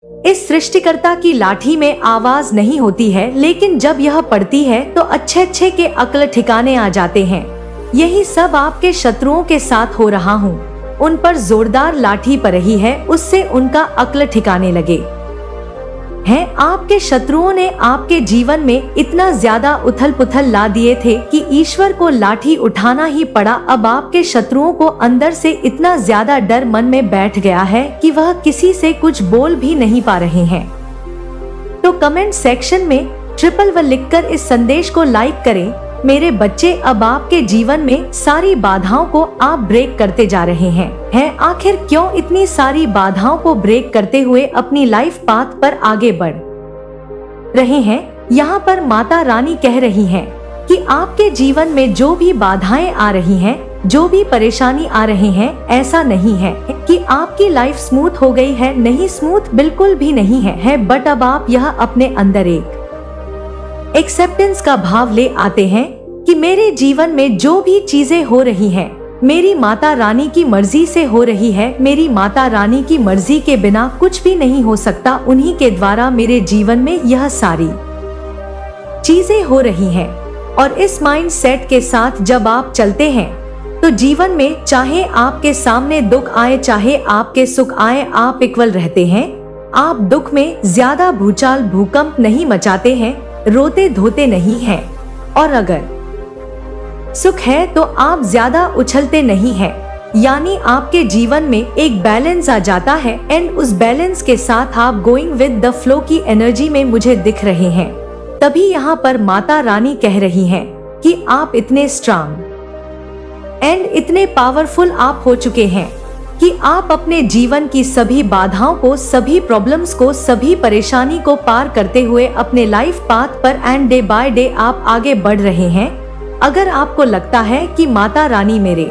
इस सृष्टिकर्ता की लाठी में आवाज नहीं होती है, लेकिन जब यह पड़ती है तो अच्छे अच्छे के अक्ल ठिकाने आ जाते हैं। यही सब आपके शत्रुओं के साथ हो रहा हूँ। उन पर जोरदार लाठी पड़ रही है, उससे उनका अक्ल ठिकाने लगे हैं। आपके शत्रुओं ने आपके जीवन में इतना ज्यादा उथल पुथल ला दिए थे कि ईश्वर को लाठी उठाना ही पड़ा। अब आपके शत्रुओं को अंदर से इतना ज्यादा डर मन में बैठ गया है कि वह किसी से कुछ बोल भी नहीं पा रहे हैं। तो कमेंट सेक्शन में व लिखकर इस संदेश को लाइक करें। मेरे बच्चे, अब आपके जीवन में सारी बाधाओं को आप ब्रेक करते जा रहे हैं। आखिर क्यों इतनी सारी बाधाओं को ब्रेक करते हुए अपनी लाइफ पाथ पर आगे बढ़ रहे हैं? यहाँ पर माता रानी कह रही हैं कि आपके जीवन में जो भी बाधाएं आ रही हैं, जो भी परेशानी आ रहे हैं, ऐसा नहीं है कि आपकी लाइफ स्मूथ हो गई है। नहीं, स्मूथ बिल्कुल भी नहीं है। बट अब आप यह अपने अंदर एक एक्सेप्टेंस का भाव ले आते हैं कि मेरे जीवन में जो भी चीजें हो रही हैं, मेरी माता रानी की मर्जी से हो रही है। मेरी माता रानी की मर्जी के बिना कुछ भी नहीं हो सकता। उन्हीं के द्वारा मेरे जीवन में यह सारी चीजें हो रही हैं। और इस माइंड सेट के साथ जब आप चलते हैं तो जीवन में चाहे आपके सामने दुख आए, चाहे आपके सुख आए, आप इक्वल रहते हैं। आप दुख में ज्यादा भूचाल भूकंप नहीं मचाते हैं, रोते धोते नहीं हैं। और अगर सुख है तो आप ज्यादा उछलते नहीं हैं। यानी आपके जीवन में एक बैलेंस आ जाता है एंड उस बैलेंस के साथ आप गोइंग विद द फ्लो की एनर्जी में मुझे दिख रहे हैं। तभी यहाँ पर माता रानी कह रही हैं कि आप इतने स्ट्रांग एंड इतने पावरफुल आप हो चुके हैं कि आप अपने जीवन की सभी बाधाओं को, सभी प्रॉब्लम्स को, सभी परेशानी को पार करते हुए अपने लाइफ पाथ पर एंड डे बाय डे आप आगे बढ़ रहे हैं। अगर आपको लगता है कि माता रानी मेरे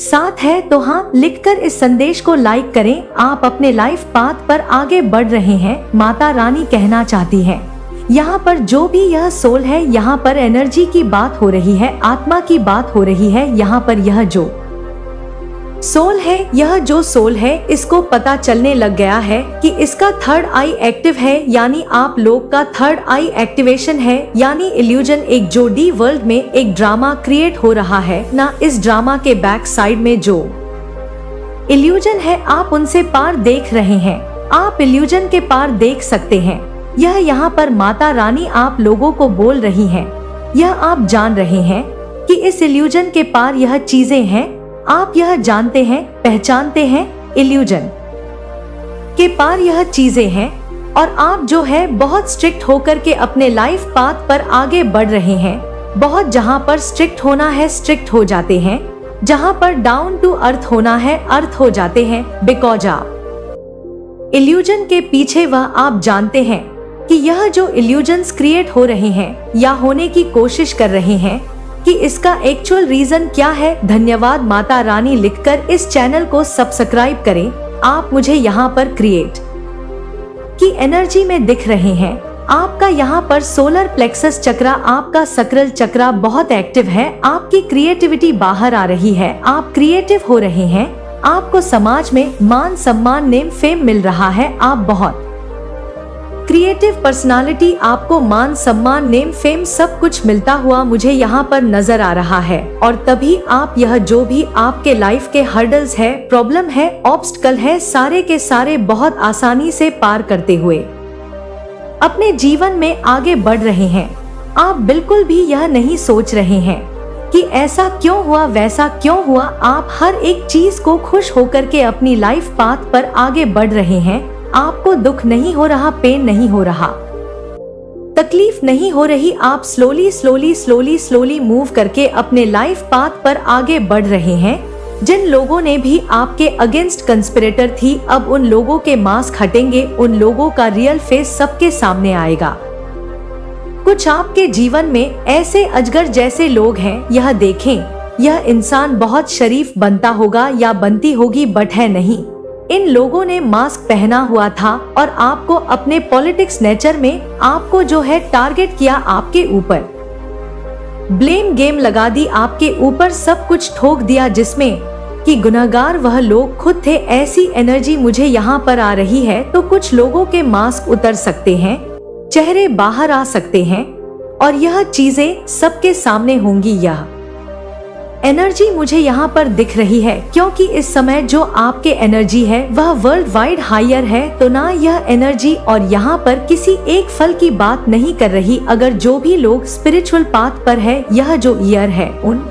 साथ है तो हाँ, लिखकर इस संदेश को लाइक करें। आप अपने लाइफ पाथ पर आगे बढ़ रहे हैं। माता रानी कहना चाहती है, यहाँ पर जो भी यह सोल है, यहाँ पर एनर्जी की बात हो रही है, आत्मा की बात हो रही है। यहाँ पर यह जो सोल है, यह जो सोल है, इसको पता चलने लग गया है कि इसका थर्ड आई एक्टिव है। यानी आप लोग का थर्ड आई एक्टिवेशन है। यानी इल्यूजन एक जो डी वर्ल्ड में एक ड्रामा क्रिएट हो रहा है ना, इस ड्रामा के बैक साइड में जो इल्यूजन है आप उनसे पार देख रहे हैं। आप इल्यूजन के पार देख सकते हैं। यह यहाँ पर माता रानी आप लोगों को बोल रही है। यह आप जान रहे हैं कि इस इल्यूजन के पार यह चीजें हैं। आप यह जानते हैं, पहचानते हैं, इल्यूजन के पार यह चीजें हैं। और आप जो है बहुत स्ट्रिक्ट होकर के अपने लाइफ पाथ पर आगे बढ़ रहे हैं। बहुत जहां पर स्ट्रिक्ट होना है स्ट्रिक्ट हो जाते हैं, जहां पर डाउन टू अर्थ होना है अर्थ हो जाते हैं। बिकॉज आप इल्यूजन के पीछे वह आप जानते हैं कि यह जो इल्यूजन्स क्रिएट हो रहे हैं या होने की कोशिश कर रहे हैं कि इसका एक्चुअल रीजन क्या है। धन्यवाद माता रानी, लिखकर इस चैनल को सब्सक्राइब करें। आप मुझे यहाँ पर क्रिएट की एनर्जी में दिख रहे हैं। आपका यहाँ पर सोलर प्लेक्सस चक्रा, आपका सकरल चक्रा बहुत एक्टिव है। आपकी क्रिएटिविटी बाहर आ रही है। आप क्रिएटिव हो रहे हैं। आपको समाज में मान सम्मान नेम फेम मिल रहा है। आप बहुत क्रिएटिव पर्सनालिटी, आपको मान सम्मान नेम फेम सब कुछ मिलता हुआ मुझे यहाँ पर नजर आ रहा है। और तभी आप यह जो भी आपके लाइफ के हर्डल्स है, प्रॉब्लम है, ऑब्स्टकल है, सारे के सारे बहुत आसानी से पार करते हुए अपने जीवन में आगे बढ़ रहे हैं। आप बिल्कुल भी यह नहीं सोच रहे हैं कि ऐसा क्यों हुआ, वैसा क्यों हुआ। आप हर एक चीज को खुश होकर के अपनी लाइफ पाथ पर आगे बढ़ रहे हैं। आपको दुख नहीं हो रहा, पेन नहीं हो रहा, तकलीफ नहीं हो रही। आप slowly slowly slowly slowly move करके अपने लाइफ पाथ पर आगे बढ़ रहे हैं। जिन लोगों ने भी आपके अगेंस्ट कंस्पिरेटर थी, अब उन लोगों के मास्क हटेंगे। उन लोगों का रियल फेस सबके सामने आएगा। कुछ आपके जीवन में ऐसे अजगर जैसे लोग हैं, यह देखें, यह इंसान बहुत शरीफ बनता होगा या बनती होगी, बट है नहीं। इन लोगों ने मास्क पहना हुआ था और आपको अपने पॉलिटिक्स नेचर में आपको जो है टारगेट किया, आपके ऊपर ब्लेम गेम लगा दी, आपके ऊपर सब कुछ ठोक दिया, जिसमें कि गुनहगार वह लोग खुद थे। ऐसी एनर्जी मुझे यहाँ पर आ रही है तो कुछ लोगों के मास्क उतर सकते हैं, चेहरे बाहर आ सकते हैं और यह चीजें सबके सामने होंगी। यह एनर्जी मुझे यहाँ पर दिख रही है क्योंकि इस समय जो आपके एनर्जी है वह वर्ल्ड वाइड हायर है। तो ना यह एनर्जी और यहाँ पर किसी एक फल की बात नहीं कर रही। अगर जो भी लोग स्पिरिचुअल पाथ पर है, यह जो ईयर है उन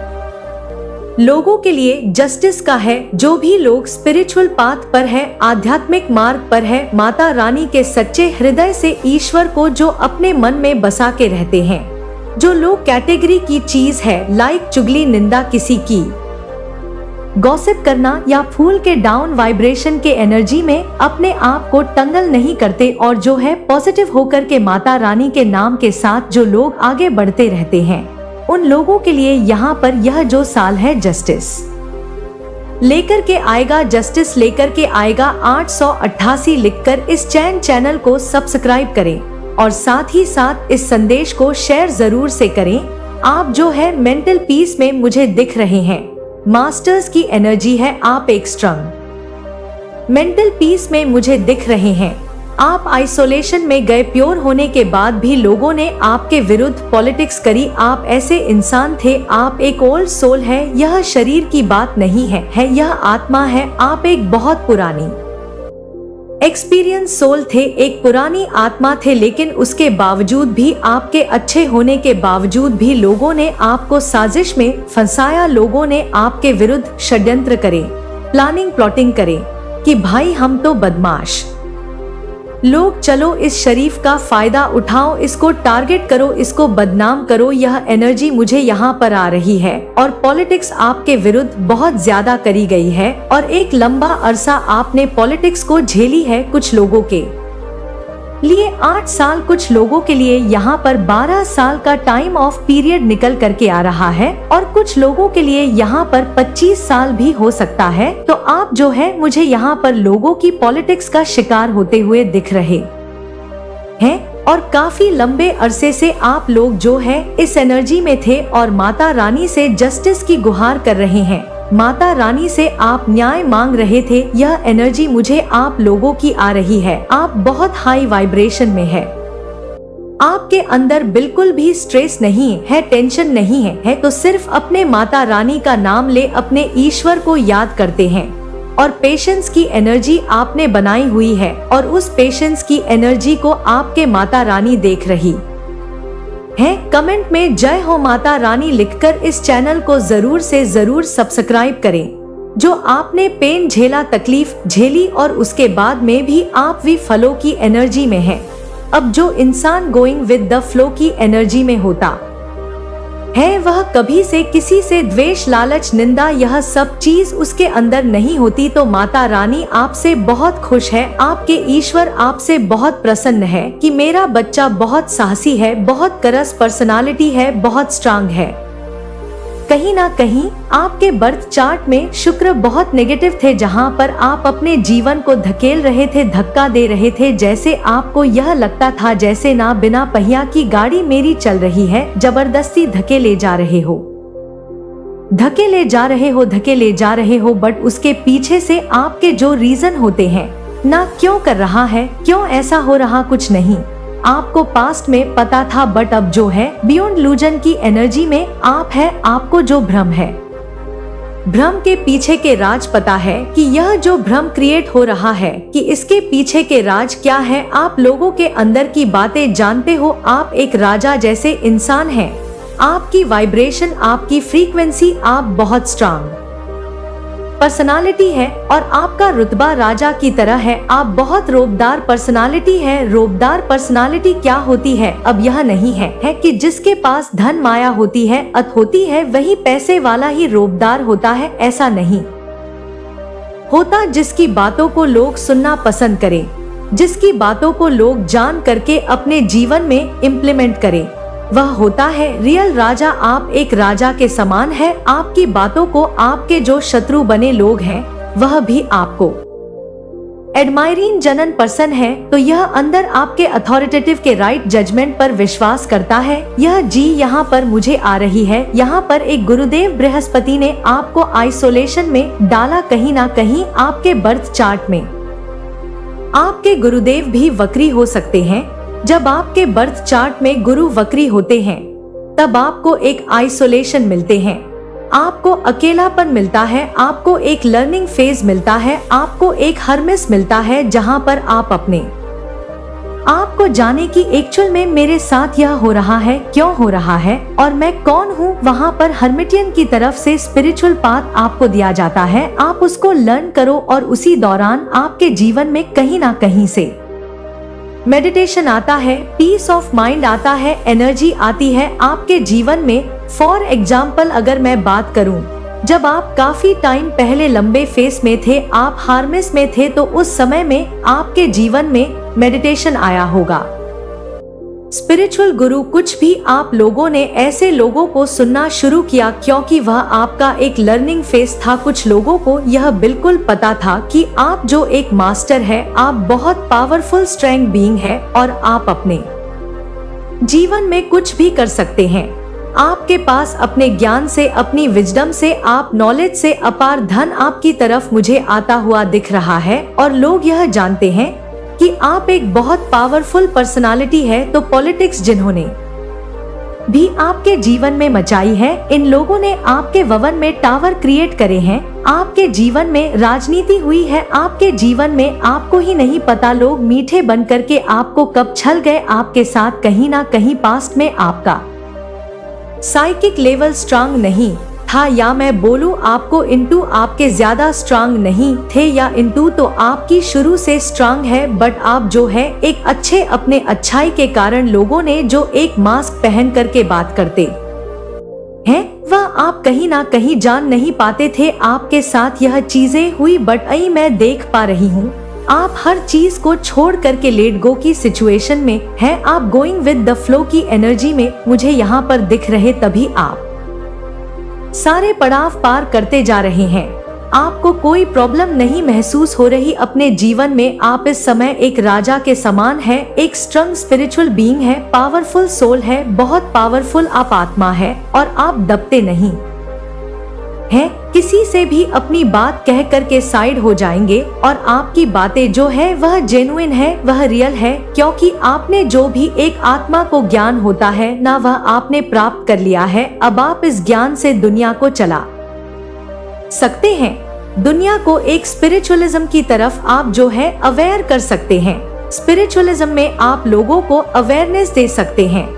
लोगों के लिए जस्टिस का है। जो भी लोग स्पिरिचुअल पाथ पर है, आध्यात्मिक मार्ग पर है, माता रानी के सच्चे हृदय से ईश्वर को जो अपने मन में बसा के रहते हैं। जो लोग कैटेगरी की चीज है लाइक चुगली, निंदा, किसी की गॉसिप करना या फूल के डाउन वाइब्रेशन के एनर्जी में अपने आप को टंगल नहीं करते और जो है पॉजिटिव होकर के माता रानी के नाम के साथ जो लोग आगे बढ़ते रहते हैं, उन लोगों के लिए यहाँ पर यह जो साल है जस्टिस लेकर के आएगा। जस्टिस लेकर के आएगा। 888 लिखकर इस चैनल को सब्सक्राइब करें और साथ ही साथ इस संदेश को शेयर जरूर से करें। आप जो है मेंटल पीस में मुझे दिख रहे हैं, मास्टर्स की एनर्जी है। आप एक स्ट्रॉन्ग मेंटल पीस में मुझे दिख रहे हैं। आप आइसोलेशन में गए, प्योर होने के बाद भी लोगों ने आपके विरुद्ध पॉलिटिक्स करी। आप ऐसे इंसान थे, आप एक ओल्ड सोल है। यह शरीर की बात नहीं है यह आत्मा है। आप एक बहुत पुरानी एक्सपीरियंस सोल थे, एक पुरानी आत्मा थे, लेकिन उसके बावजूद भी, आपके अच्छे होने के बावजूद भी लोगों ने आपको साजिश में फंसाया। लोगों ने आपके विरुद्ध षड्यंत्र करे, प्लानिंग प्लॉटिंग करे कि भाई हम तो बदमाश लोग, चलो इस शरीफ का फायदा उठाओ, इसको टारगेट करो, इसको बदनाम करो। यह एनर्जी मुझे यहाँ पर आ रही है और पॉलिटिक्स आपके विरुद्ध बहुत ज्यादा करी गई है और एक लंबा अरसा आपने पॉलिटिक्स को झेली है। कुछ लोगों के लिए 8 साल, कुछ लोगों के लिए यहाँ पर 12 साल का टाइम ऑफ पीरियड निकल करके आ रहा है और कुछ लोगों के लिए यहाँ पर 25 साल भी हो सकता है। तो आप जो है मुझे यहाँ पर लोगों की पॉलिटिक्स का शिकार होते हुए दिख रहे हैं और काफी लंबे अरसे से आप लोग जो है इस एनर्जी में थे और माता रानी से जस्टिस की गुहार कर रहे हैं। माता रानी से आप न्याय मांग रहे थे। यह एनर्जी मुझे आप लोगों की आ रही है। आप बहुत हाई वाइब्रेशन में है, आपके अंदर बिल्कुल भी स्ट्रेस नहीं है, टेंशन नहीं है तो सिर्फ अपने माता रानी का नाम ले, अपने ईश्वर को याद करते हैं और पेशेंस की एनर्जी आपने बनाई हुई है और उस पेशेंस की एनर्जी को आपके माता रानी देख रही है। कमेंट में जय हो माता रानी लिखकर इस चैनल को जरूर से जरूर सब्सक्राइब करें। जो आपने पेन झेला, तकलीफ झेली और उसके बाद में भी आप भी फलों की एनर्जी में है। अब जो इंसान गोइंग विद द फ्लो की एनर्जी में होता है, वह कभी से किसी से द्वेष, लालच, निंदा यह सब चीज उसके अंदर नहीं होती। तो माता रानी आपसे बहुत खुश है, आपके ईश्वर आपसे बहुत प्रसन्न है कि मेरा बच्चा बहुत साहसी है, बहुत करस पर्सनालिटी है, बहुत स्ट्रांग है। कहीं ना कहीं आपके बर्थ चार्ट में शुक्र बहुत नेगेटिव थे, जहां पर आप अपने जीवन को धकेल रहे थे, धक्का दे रहे थे। जैसे आपको यह लगता था जैसे ना बिना पहिया की गाड़ी मेरी चल रही है, जबरदस्ती धके ले जा रहे हो, धके ले जा रहे हो, धके ले जा रहे हो। बट उसके पीछे से आपके जो रीजन होते हैं ना, क्यों कर रहा है, क्यों ऐसा हो रहा, कुछ नहीं आपको पास्ट में पता था। बट अब जो है बियॉन्ड लूजन की एनर्जी में आप है, आपको जो भ्रम है, भ्रम के पीछे के राज पता है कि यह जो भ्रम क्रिएट हो रहा है कि इसके पीछे के राज क्या है। आप लोगों के अंदर की बातें जानते हो। आप एक राजा जैसे इंसान हैं, आपकी वाइब्रेशन, आपकी फ्रीक्वेंसी, आप बहुत स्ट्रांग पर्सनालिटी है और आपका रुतबा राजा की तरह है। आप बहुत रोबदार पर्सनालिटी है। रोबदार पर्सनालिटी क्या होती है? अब यह नहीं है कि जिसके पास धन माया होती है, अत होती है, वही पैसे वाला ही रोबदार होता है। ऐसा नहीं होता। जिसकी बातों को लोग सुनना पसंद करें, जिसकी बातों को लोग जान करके अपने जीवन में इम्प्लीमेंट करें, वह होता है रियल राजा। आप एक राजा के समान है। आपकी बातों को आपके जो शत्रु बने लोग हैं, वह भी आपको एडमायरिंग जनन पर्सन है तो यह अंदर आपके अथॉरिटेटिव के राइट जजमेंट पर विश्वास करता है। यह जी यहाँ पर मुझे आ रही है। यहाँ पर एक गुरुदेव बृहस्पति ने आपको आइसोलेशन में डाला कहीं ना कहीं आपके बर्थ चार्ट में। आपके गुरुदेव भी वक्री हो सकते हैं। जब आपके बर्थ चार्ट में गुरु वक्री होते हैं तब आपको एक आइसोलेशन मिलते हैं, आपको अकेलापन मिलता है, आपको एक लर्निंग फेज मिलता है, आपको एक हर्मिस मिलता है जहां पर आपको जाने की एक्चुअल में मेरे साथ यह हो रहा है, क्यों हो रहा है और मैं कौन हूँ। वहां पर हर्मिटियन की तरफ से स्पिरिचुअल पाथ आपको दिया जाता है, आप उसको लर्न करो और उसी दौरान आपके जीवन में कहीं ना कहीं से मेडिटेशन आता है, पीस ऑफ माइंड आता है, एनर्जी आती है आपके जीवन में। फॉर एग्जाम्पल अगर मैं बात करूं, जब आप काफी टाइम पहले लंबे फेस में थे, आप हार्मिस में थे, तो उस समय में आपके जीवन में मेडिटेशन आया होगा। स्पिरिचुअल गुरु कुछ भी आप लोगों ने ऐसे लोगों को सुनना शुरू किया क्योंकि वह आपका एक लर्निंग फेस था। कुछ लोगों को यह बिल्कुल पता था कि आप जो एक मास्टर है, आप बहुत पावरफुल स्ट्रेंथ बीइंग है और आप अपने जीवन में कुछ भी कर सकते हैं। आपके पास अपने ज्ञान से, अपनी विजडम से, आप नॉलेज से अपार धन आपकी तरफ मुझे आता हुआ दिख रहा है और लोग यह जानते हैं कि आप एक बहुत पावरफुल पर्सनालिटी है। तो पॉलिटिक्स जिन्होंने भी आपके जीवन में मचाई है, इन लोगों ने आपके भवन में टावर क्रिएट करे हैं, आपके जीवन में राजनीति हुई है, आपके जीवन में आपको ही नहीं पता लोग मीठे बन करके आपको कब छल गए आपके साथ। कहीं ना कहीं पास्ट में आपका साइकिक लेवल स्ट्रांग नहीं था, या मैं बोलूं आपको इनटू आपके ज्यादा स्ट्रांग नहीं थे, या इनटू तो आपकी शुरू से स्ट्रांग है, बट आप जो है एक अच्छे अपने अच्छाई के कारण लोगों ने जो एक मास्क पहन करके बात करते हैं वह आप कहीं ना कहीं जान नहीं पाते थे आपके साथ यह चीजें हुई। बट आई मैं देख पा रही हूँ आप हर चीज को छोड़ करके लेट गो की सिचुएशन में है, आप गोइंग विद द फ्लो की एनर्जी में मुझे यहाँ पर दिख रहे, तभी आप सारे पड़ाव पार करते जा रहे हैं। आपको कोई प्रॉब्लम नहीं महसूस हो रही अपने जीवन में। आप इस समय एक राजा के समान है, एक स्ट्रॉन्ग स्पिरिचुअल बीइंग है, पावरफुल सोल है, बहुत पावरफुल आप आत्मा है और आप दबते नहीं है। किसी से भी अपनी बात कह करके साइड हो जाएंगे और आपकी बातें जो है वह जेन्युइन है, वह रियल है, क्योंकि आपने जो भी एक आत्मा को ज्ञान होता है ना वह आपने प्राप्त कर लिया है। अब आप इस ज्ञान से दुनिया को चला सकते हैं, दुनिया को एक स्पिरिचुअलिज्म की तरफ आप जो है अवेयर कर सकते हैं। स्पिरिचुअलिज्म में आप लोगों को अवेयरनेस दे सकते हैं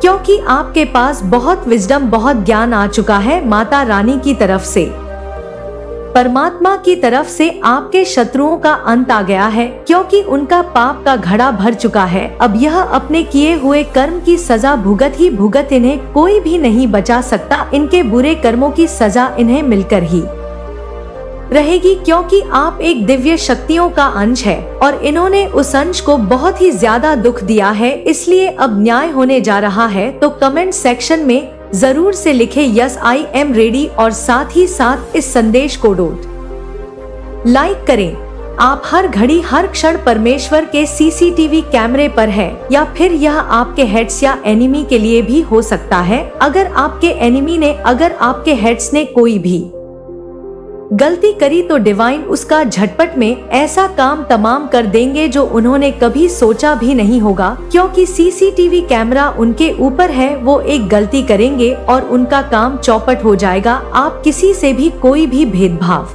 क्योंकि आपके पास बहुत विजडम, बहुत ज्ञान आ चुका है माता रानी की तरफ से, परमात्मा की तरफ से। आपके शत्रुओं का अंत आ गया है क्योंकि उनका पाप का घड़ा भर चुका है। अब यह अपने किए हुए कर्म की सजा भुगत ही भुगत, इन्हें कोई भी नहीं बचा सकता। इनके बुरे कर्मों की सजा इन्हें मिलकर ही रहेगी क्योंकि आप एक दिव्य शक्तियों का अंश है और इन्होंने उस अंश को बहुत ही ज्यादा दुख दिया है, इसलिए अब न्याय होने जा रहा है। तो कमेंट सेक्शन में जरूर से लिखे यस आई एम रेडी और साथ ही साथ इस संदेश को लाइक करें। आप हर घड़ी हर क्षण परमेश्वर के सीसीटीवी कैमरे पर है, या फिर यह आपके हेड्स या एनिमी के लिए भी हो सकता है। अगर आपके एनिमी ने, अगर आपके हेड्स ने कोई भी गलती करी तो डिवाइन उसका झटपट में ऐसा काम तमाम कर देंगे जो उन्होंने कभी सोचा भी नहीं होगा, क्योंकि सीसीटीवी कैमरा उनके ऊपर है। वो एक गलती करेंगे और उनका काम चौपट हो जाएगा। आप किसी से भी कोई भी भेदभाव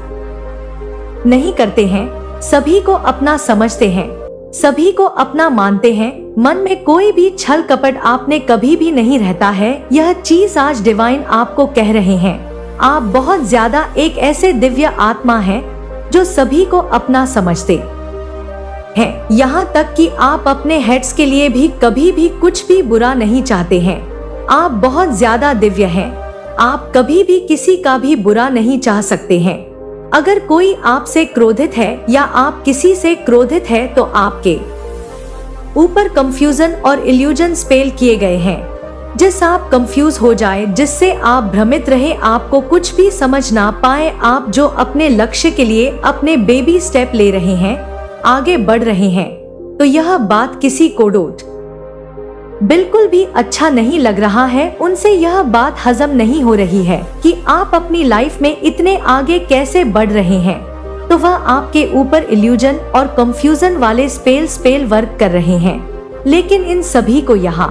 नहीं करते हैं, सभी को अपना समझते हैं, सभी को अपना मानते हैं। मन में कोई भी छल कपट आपने कभी भी नहीं रहता है। यह चीज आज डिवाइन आपको कह रहे हैं। आप बहुत ज्यादा एक ऐसे दिव्य आत्मा हैं जो सभी को अपना समझते हैं, यहाँ तक कि आप अपने हेड्स के लिए भी कभी भी कुछ भी बुरा नहीं चाहते हैं। आप बहुत ज्यादा दिव्य हैं, आप कभी भी किसी का भी बुरा नहीं चाह सकते हैं। अगर कोई आपसे क्रोधित है या आप किसी से क्रोधित है तो आपके ऊपर कंफ्यूजन और इल्यूजन स्पेल किए गए हैं, जिस आप कंफ्यूज हो जाए, जिससे आप भ्रमित रहे, आपको कुछ भी समझ ना पाए। आप जो अपने लक्ष्य के लिए अपने बेबी स्टेप ले रहे हैं, आगे बढ़ रहे हैं, तो यह बात किसी को बिल्कुल भी अच्छा नहीं लग रहा है। उनसे यह बात हजम नहीं हो रही है कि आप अपनी लाइफ में इतने आगे कैसे बढ़ रहे हैं। तो वह आपके ऊपर इल्यूजन और कंफ्यूजन वाले स्पेल वर्क कर रहे हैं। लेकिन इन सभी को यहाँ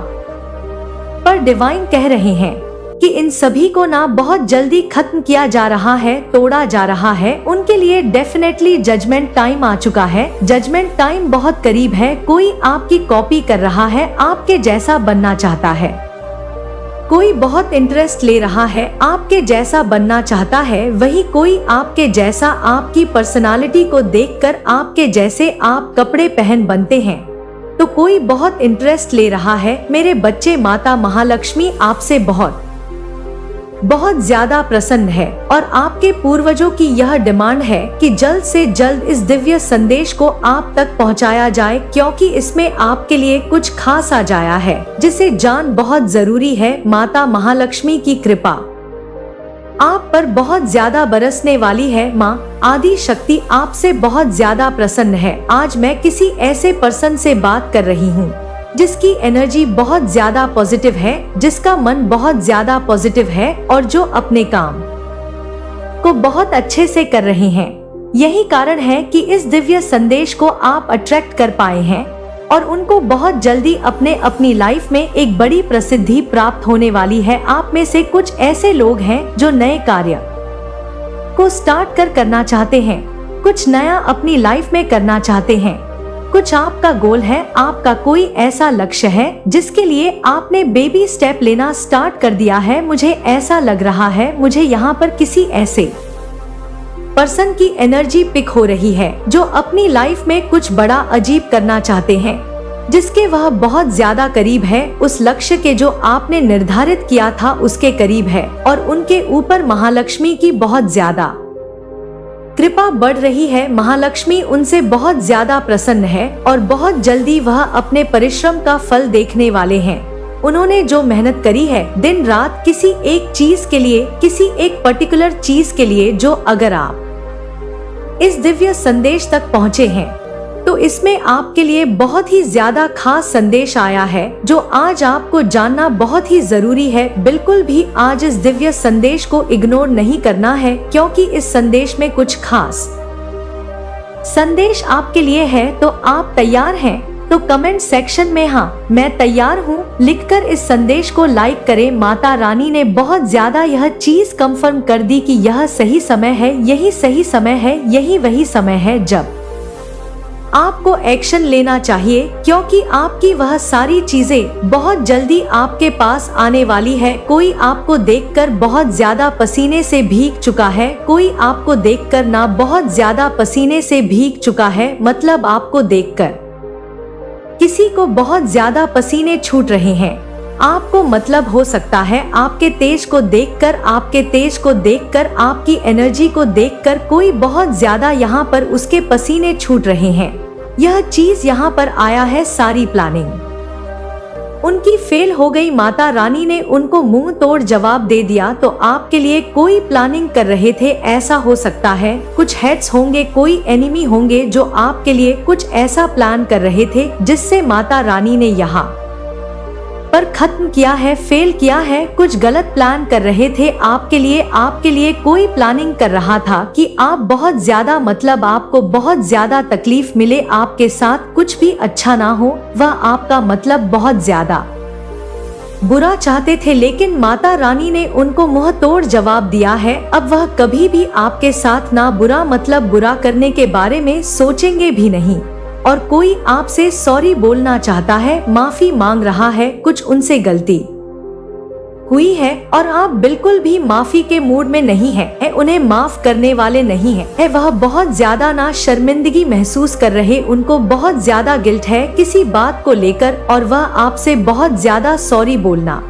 पर डिवाइन कह रहे हैं कि इन सभी को ना बहुत जल्दी खत्म किया जा रहा है, तोड़ा जा रहा है। उनके लिए डेफिनेटली जजमेंट टाइम आ चुका है। जजमेंट टाइम बहुत करीब है। कोई आपकी कॉपी कर रहा है, आपके जैसा बनना चाहता है। कोई बहुत इंटरेस्ट ले रहा है, आपके जैसा बनना चाहता है। वही कोई आपके जैसा, आपकी पर्सनालिटी को देखकर आपके जैसे आप कपड़े पहन बनते हैं। तो कोई बहुत इंटरेस्ट ले रहा है। मेरे बच्चे, माता महालक्ष्मी आपसे बहुत ज्यादा प्रसन्न है और आपके पूर्वजों की यह डिमांड है कि जल्द से जल्द इस दिव्य संदेश को आप तक पहुंचाया जाए, क्योंकि इसमें आपके लिए कुछ खास आ जाया है जिसे जान बहुत जरूरी है। माता महालक्ष्मी की कृपा आप पर बहुत ज्यादा बरसने वाली है। माँ आदि शक्ति आपसे बहुत ज्यादा प्रसन्न है। आज मैं किसी ऐसे पर्सन से बात कर रही हूँ जिसकी एनर्जी बहुत ज्यादा पॉजिटिव है, जिसका मन बहुत ज्यादा पॉजिटिव है और जो अपने काम को बहुत अच्छे से कर रहे हैं। यही कारण है कि इस दिव्य संदेश को आप अट्रैक्ट कर पाए हैं और उनको बहुत जल्दी अपनी लाइफ में एक बड़ी प्रसिद्धि प्राप्त होने वाली है। आप में से कुछ ऐसे लोग हैं जो नए कार्य को स्टार्ट करना चाहते हैं, कुछ नया अपनी लाइफ में करना चाहते हैं। कुछ आपका गोल है, आपका कोई ऐसा लक्ष्य है जिसके लिए आपने बेबी स्टेप लेना स्टार्ट कर दिया है। मुझे ऐसा लग रहा है, मुझे यहाँ पर किसी ऐसे पर्सन की एनर्जी पिक हो रही है जो अपनी लाइफ में कुछ बड़ा अजीब करना चाहते हैं, जिसके वह बहुत ज्यादा करीब है। उस लक्ष्य के जो आपने निर्धारित किया था उसके करीब है और उनके ऊपर महालक्ष्मी की बहुत ज्यादा कृपा बढ़ रही है। महालक्ष्मी उनसे बहुत ज्यादा प्रसन्न है और बहुत जल्दी वह अपने परिश्रम का फल देखने वाले हैं। उन्होंने जो मेहनत करी है दिन रात किसी एक चीज के लिए, किसी एक पर्टिकुलर चीज के लिए, जो अगर आप इस दिव्य संदेश तक पहुँचे हैं तो इसमें आपके लिए बहुत ही ज्यादा खास संदेश आया है जो आज आपको जानना बहुत ही जरूरी है। बिल्कुल भी आज इस दिव्य संदेश को इग्नोर नहीं करना है, क्योंकि इस संदेश में कुछ खास संदेश आपके लिए है। तो आप तैयार हैं? तो कमेंट सेक्शन में हाँ मैं तैयार हूँ लिखकर इस संदेश को लाइक करें। माता रानी ने बहुत ज्यादा यह चीज कंफर्म कर दी कि यह सही समय है, यही सही समय है, यही वही समय है जब आपको एक्शन लेना चाहिए, क्योंकि आपकी वह सारी चीजें बहुत जल्दी आपके पास आने वाली है। कोई आपको देखकर बहुत ज्यादा पसीने से भीग चुका है, कोई आपको देखकर ना बहुत ज्यादा पसीने से भीग चुका है, मतलब आपको देखकर किसी को बहुत ज्यादा पसीने छूट रहे हैं। आपको मतलब हो सकता है आपके तेज को देखकर, आपके तेज को देखकर, आपकी एनर्जी को देखकर कोई बहुत ज्यादा यहाँ पर उसके पसीने छूट रहे हैं। यह चीज यहाँ पर आया है, सारी प्लानिंग उनकी फेल हो गई। माता रानी ने उनको मुंह तोड़ जवाब दे दिया। तो आपके लिए कोई प्लानिंग कर रहे थे, ऐसा हो सकता है कुछ हेड्स होंगे, कोई एनिमी होंगे जो आपके लिए कुछ ऐसा प्लान कर रहे थे जिससे माता रानी ने यहाँ पर खत्म किया है, फेल किया है। कुछ गलत प्लान कर रहे थे आपके लिए कोई प्लानिंग कर रहा था कि आप बहुत ज्यादा, मतलब आपको बहुत ज्यादा तकलीफ मिले, आपके साथ कुछ भी अच्छा ना हो, वह आपका मतलब बहुत ज्यादा बुरा चाहते थे। लेकिन माता रानी ने उनको मुंह तोड़ जवाब दिया है। अब वह कभी भी आपके साथ ना बुरा, मतलब बुरा करने के बारे में सोचेंगे भी नहीं। और कोई आपसे सॉरी बोलना चाहता है, माफी मांग रहा है, कुछ उनसे गलती हुई है और आप बिल्कुल भी माफी के मूड में नहीं है, उन्हें माफ करने वाले नहीं है। वह बहुत ज्यादा ना शर्मिंदगी महसूस कर रहे, उनको बहुत ज्यादा गिल्ट है किसी बात को लेकर और वह आपसे बहुत ज्यादा सॉरी बोलना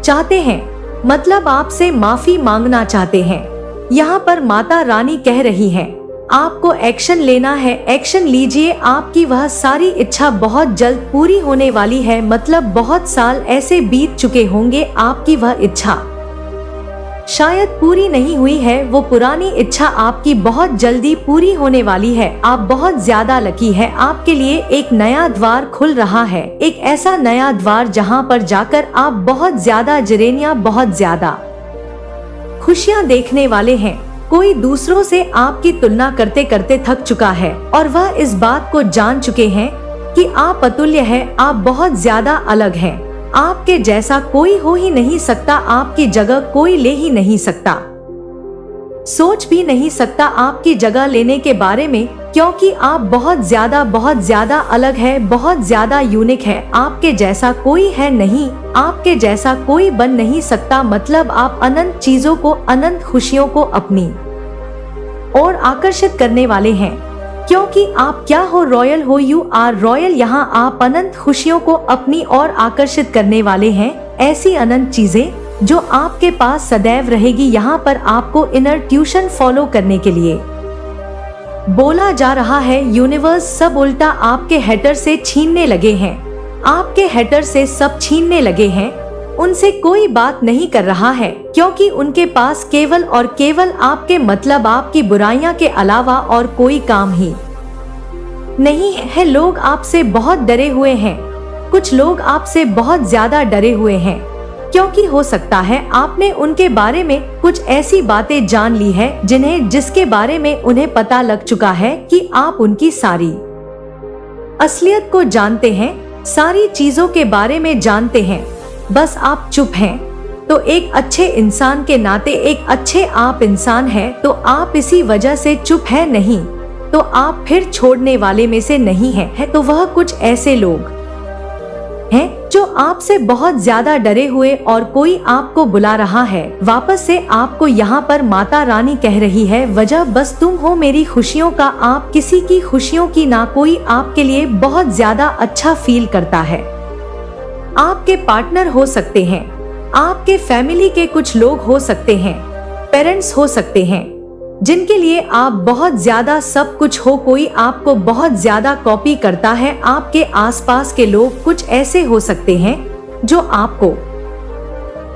चाहते हैं, मतलब आपसे माफी मांगना चाहते हैं। यहाँ पर माता रानी कह रही है आपको एक्शन लेना है, एक्शन लीजिए। आपकी वह सारी इच्छा बहुत जल्द पूरी होने वाली है, मतलब बहुत साल ऐसे बीत चुके होंगे, आपकी वह इच्छा शायद पूरी नहीं हुई है वो पुरानी इच्छा आपकी बहुत जल्दी पूरी होने वाली है। आप बहुत ज्यादा लकी है, आपके लिए एक नया द्वार खुल रहा है, एक ऐसा नया द्वार जहां पर जाकर आप बहुत ज्यादा खुशियां देखने वाले हैं। कोई दूसरों से आपकी तुलना करते करते थक चुका है और वह इस बात को जान चुके हैं कि आप अतुल्य है, आप बहुत ज्यादा अलग हैं। आपके जैसा कोई हो ही नहीं सकता, आपकी जगह कोई ले ही नहीं सकता, सोच भी नहीं सकता आपकी जगह लेने के बारे में, क्योंकि आप बहुत ज्यादा अलग है, बहुत ज्यादा यूनिक है। आपके जैसा कोई है नहीं, आपके जैसा कोई बन नहीं सकता। मतलब आप अनंत चीजों को, अनंत खुशियों को अपनी ओर आकर्षित करने वाले हैं, क्योंकि आप क्या हो, रॉयल हो, यू आर रॉयल। यहाँ आप अनंत खुशियों को अपनी ओर आकर्षित करने वाले हैं, ऐसी अनंत चीजें जो आपके पास सदैव रहेगी। यहाँ पर आपको इनर ट्यूशन फॉलो करने के लिए बोला जा रहा है। यूनिवर्स सब उल्टा आपके हेटर से छीनने लगे हैं, आपके हेटर से सब छीनने लगे हैं। उनसे कोई बात नहीं कर रहा है, क्योंकि उनके पास केवल और केवल आपके मतलब आपकी बुराइयां के अलावा और कोई काम ही नहीं है। लोग आपसे बहुत डरे हुए हैं, कुछ लोग आपसे बहुत ज्यादा डरे हुए हैं, क्योंकि हो सकता है आपने उनके बारे में कुछ ऐसी बातें जान ली है जिसके बारे में उन्हें पता लग चुका है कि आप उनकी सारी असलियत को जानते हैं, सारी चीजों के बारे में जानते हैं, बस आप चुप हैं। तो एक अच्छे इंसान के नाते, एक अच्छे आप इंसान हैं, तो आप इसी वजह से चुप है नहीं, तो आप फिर छोड़ने वाले में से नहीं है। तो वह कुछ ऐसे लोग हैं जो आपसे बहुत ज्यादा डरे हुए, और कोई आपको बुला रहा है वापस से। आपको यहाँ पर माता रानी कह रही है, वजह बस तुम हो मेरी खुशियों का, आप किसी की खुशियों की ना, कोई आपके लिए बहुत ज्यादा अच्छा फील करता है। आपके पार्टनर हो सकते हैं, आपके फैमिली के कुछ लोग हो सकते हैं, पेरेंट्स हो सकते हैं, जिनके लिए आप बहुत ज्यादा सब कुछ हो। कोई आपको बहुत ज्यादा कॉपी करता है, आपके आसपास के लोग कुछ ऐसे हो सकते हैं जो आपको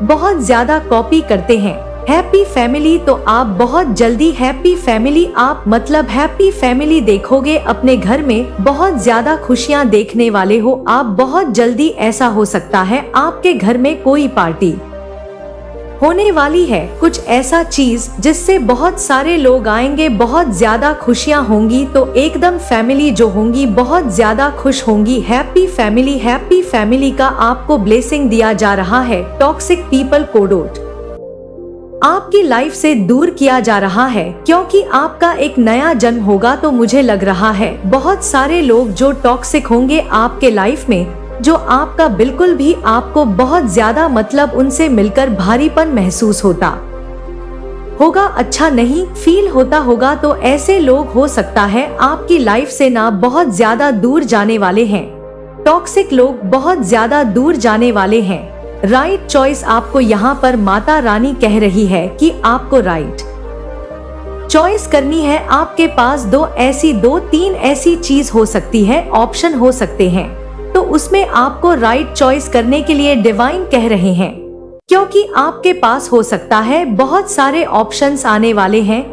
बहुत ज्यादा कॉपी करते हैं। हैप्पी फैमिली, तो आप बहुत जल्दी हैप्पी फैमिली, आप मतलब हैप्पी फैमिली देखोगे अपने घर में, बहुत ज्यादा खुशियां देखने वाले हो आप बहुत जल्दी। ऐसा हो सकता है आपके घर में कोई पार्टी होने वाली है, कुछ ऐसा चीज जिससे बहुत सारे लोग आएंगे, बहुत ज्यादा खुशियां होंगी, तो एकदम फैमिली जो होंगी बहुत ज्यादा खुश होंगी। हैप्पी फैमिली का आपको ब्लेसिंग दिया जा रहा है। टॉक्सिक पीपल को आपकी लाइफ से दूर किया जा रहा है, क्योंकि आपका एक नया जन्म होगा। तो मुझे लग रहा है बहुत सारे लोग जो टॉक्सिक होंगे आपके लाइफ में, जो आपका बिल्कुल भी आपको बहुत ज्यादा मतलब उनसे मिलकर भारीपन महसूस होता होगा, अच्छा नहीं फील होता होगा। तो ऐसे लोग हो सकता है आपकी लाइफ से ना बहुत ज्यादा दूर जाने वाले हैं। टॉक्सिक लोग बहुत ज्यादा दूर जाने वाले हैं। राइट चॉइस, आपको यहाँ पर माता रानी कह रही है कि आपको राइट चॉइस करनी है। आपके पास दो तीन ऐसी चीज हो सकती है, ऑप्शन हो सकते हैं, तो उसमें आपको राइट चॉइस करने के लिए डिवाइन कह रहे हैं, क्योंकि आपके पास हो सकता है बहुत सारे ऑप्शंस आने वाले हैं,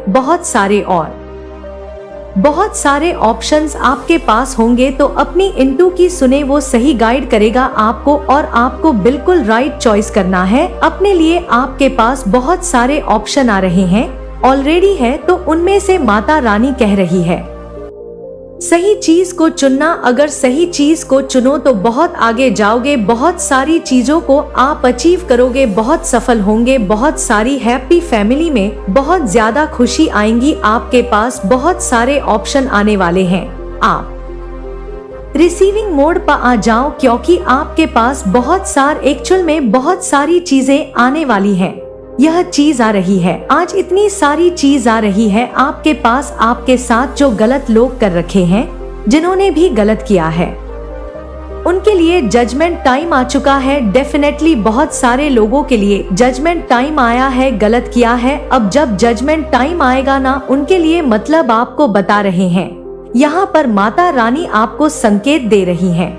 बहुत सारे ऑप्शंस आपके पास होंगे। तो अपनी इंटू की सुने, वो सही गाइड करेगा आपको, और आपको बिल्कुल राइट चॉइस करना है अपने लिए। आपके पास बहुत सारे ऑप्शन आ रहे हैं ऑलरेडी है, तो उनमें से माता रानी कह रही है सही चीज को चुनना। अगर सही चीज को चुनो तो बहुत आगे जाओगे, बहुत सारी चीजों को आप अचीव करोगे, बहुत सफल होंगे। बहुत सारी हैप्पी फैमिली में बहुत ज्यादा खुशी आएंगी, आपके पास बहुत सारे ऑप्शन आने वाले हैं। आप रिसीविंग मोड पर आ जाओ, क्योंकि आपके पास एक्चुअल में बहुत सारी चीजें आने वाली हैं। यह चीज आ रही है, आज इतनी सारी चीज आ रही है आपके पास। आपके साथ जो गलत लोग कर रखे हैं, जिन्होंने भी गलत किया है, उनके लिए जजमेंट टाइम आ चुका है। डेफिनेटली बहुत सारे लोगों के लिए जजमेंट टाइम आया है, गलत किया है। अब जब जजमेंट टाइम आएगा ना, उनके लिए मतलब आपको बता रहे हैं, यहाँ पर माता रानी आपको संकेत दे रही हैं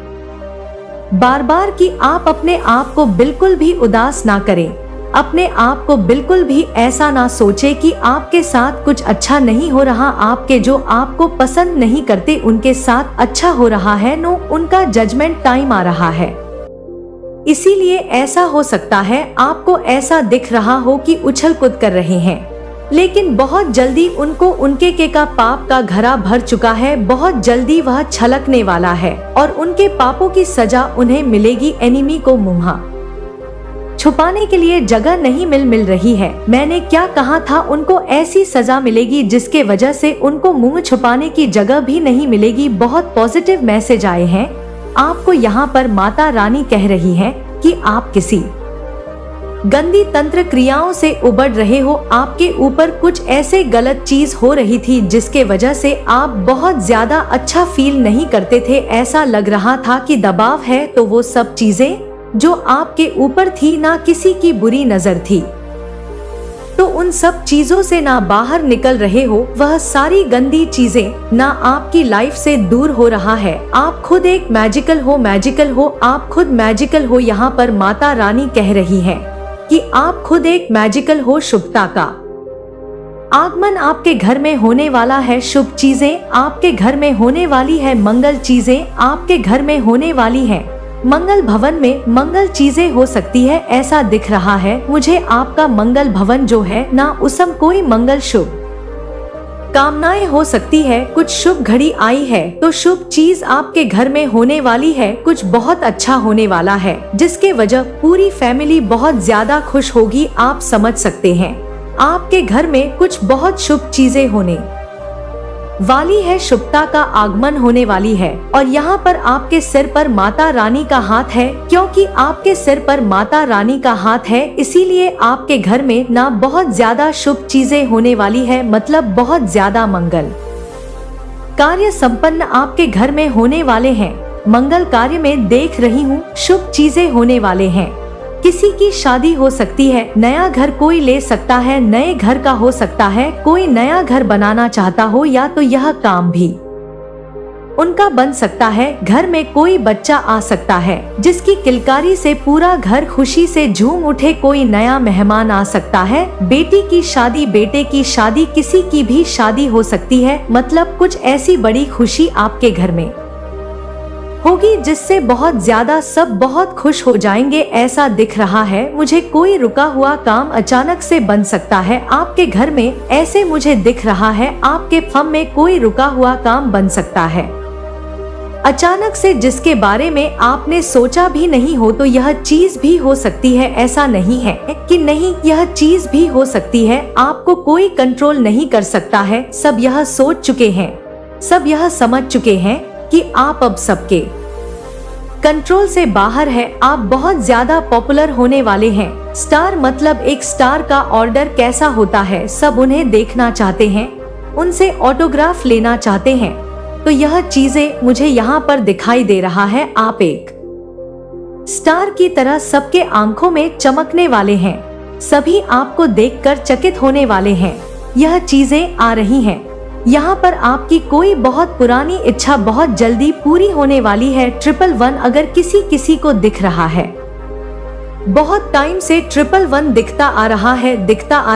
बार बार कि आप अपने आप को बिल्कुल भी उदास ना करें। अपने आप को बिल्कुल भी ऐसा ना सोचे कि आपके साथ कुछ अच्छा नहीं हो रहा, आपके जो आपको पसंद नहीं करते उनके साथ अच्छा हो रहा है। नो, उनका जजमेंट टाइम आ रहा है। इसीलिए ऐसा हो सकता है आपको ऐसा दिख रहा हो कि उछल कूद कर रहे हैं, लेकिन बहुत जल्दी उनको उनके के का पाप का घड़ा भर चुका है। बहुत जल्दी वह छलकने वाला है और उनके पापों की सजा उन्हें मिलेगी। एनिमी को मुंह छुपाने के लिए जगह नहीं मिल रही है। मैंने क्या कहा था, उनको ऐसी सजा मिलेगी जिसके वजह से उनको मुंह छुपाने की जगह भी नहीं मिलेगी। बहुत पॉजिटिव मैसेज आए हैं आपको। यहाँ पर माता रानी कह रही है कि आप किसी गंदी तंत्र क्रियाओं से उबड़ रहे हो। आपके ऊपर कुछ ऐसे गलत चीज हो रही थी जिसके वजह से आप बहुत ज्यादा अच्छा फील नहीं करते थे। ऐसा लग रहा था कि दबाव है, तो वो सब चीजें जो आपके ऊपर थी ना किसी की बुरी नजर थी, तो उन सब चीजों से ना बाहर निकल रहे हो। वह सारी गंदी चीजें ना आपकी लाइफ से दूर हो रहा है। आप खुद एक मैजिकल हो, आप खुद मैजिकल हो। यहाँ पर माता रानी कह रही है कि आप खुद एक मैजिकल हो। शुभता का आगमन आपके घर में होने वाला है। शुभ चीजें आपके घर में होने वाली है। मंगल चीजें आपके घर में होने वाली है। मंगल भवन में मंगल चीजें हो सकती है, ऐसा दिख रहा है मुझे। आपका मंगल भवन जो है ना, उसम कोई मंगल शुभ कामनाएं हो सकती है। कुछ शुभ घड़ी आई है तो शुभ चीज आपके घर में होने वाली है। कुछ बहुत अच्छा होने वाला है जिसके वजह पूरी फैमिली बहुत ज्यादा खुश होगी। आप समझ सकते हैं आपके घर में कुछ बहुत शुभ चीजें होने वाली है। शुभता का आगमन होने वाली है। और यहाँ पर आपके सिर पर माता रानी का हाथ है। क्योंकि आपके सिर पर माता रानी का हाथ है, इसीलिए आपके घर में ना बहुत ज्यादा शुभ चीजें होने वाली है। मतलब बहुत ज्यादा मंगल कार्य संपन्न आपके घर में होने वाले हैं। मंगल कार्य में देख रही हूँ शुभ चीजें होने वाले हैं। किसी की शादी हो सकती है, नया घर कोई ले सकता है, नए घर का हो सकता है, कोई नया घर बनाना चाहता हो, या तो यह काम भी उनका बन सकता है। घर में कोई बच्चा आ सकता है जिसकी किलकारी से पूरा घर खुशी से झूम उठे। कोई नया मेहमान आ सकता है। बेटी की शादी, बेटे की शादी, किसी की भी शादी हो सकती है। मतलब कुछ ऐसी बड़ी खुशी आपके घर में होगी जिससे बहुत ज्यादा सब बहुत खुश हो जाएंगे, ऐसा दिख रहा है मुझे। कोई रुका हुआ काम अचानक से बन सकता है आपके घर में, ऐसे मुझे दिख रहा है। आपके फर्म में कोई रुका हुआ काम बन सकता है अचानक से, जिसके बारे में आपने सोचा भी नहीं हो। तो यह चीज भी हो सकती है, ऐसा नहीं है कि नहीं, यह चीज भी हो सकती है। आपको कोई कंट्रोल नहीं कर सकता है। सब यह सोच चुके हैं, सब यह समझ चुके हैं कि आप अब सबके कंट्रोल से बाहर है। आप बहुत ज्यादा पॉपुलर होने वाले हैं। स्टार मतलब एक स्टार का ऑर्डर कैसा होता है, सब उन्हें देखना चाहते हैं, उनसे ऑटोग्राफ लेना चाहते हैं। तो यह चीजें मुझे यहाँ पर दिखाई दे रहा है। आप एक स्टार की तरह सबके आंखों में चमकने वाले हैं। सभी आपको देखकर चकित होने वाले हैं। यह चीजें आ रही हैं। यहाँ पर आपकी कोई बहुत पुरानी इच्छा बहुत जल्दी पूरी होने वाली है। 111 अगर किसी को दिख रहा है, बहुत टाइम से 111 दिखता आ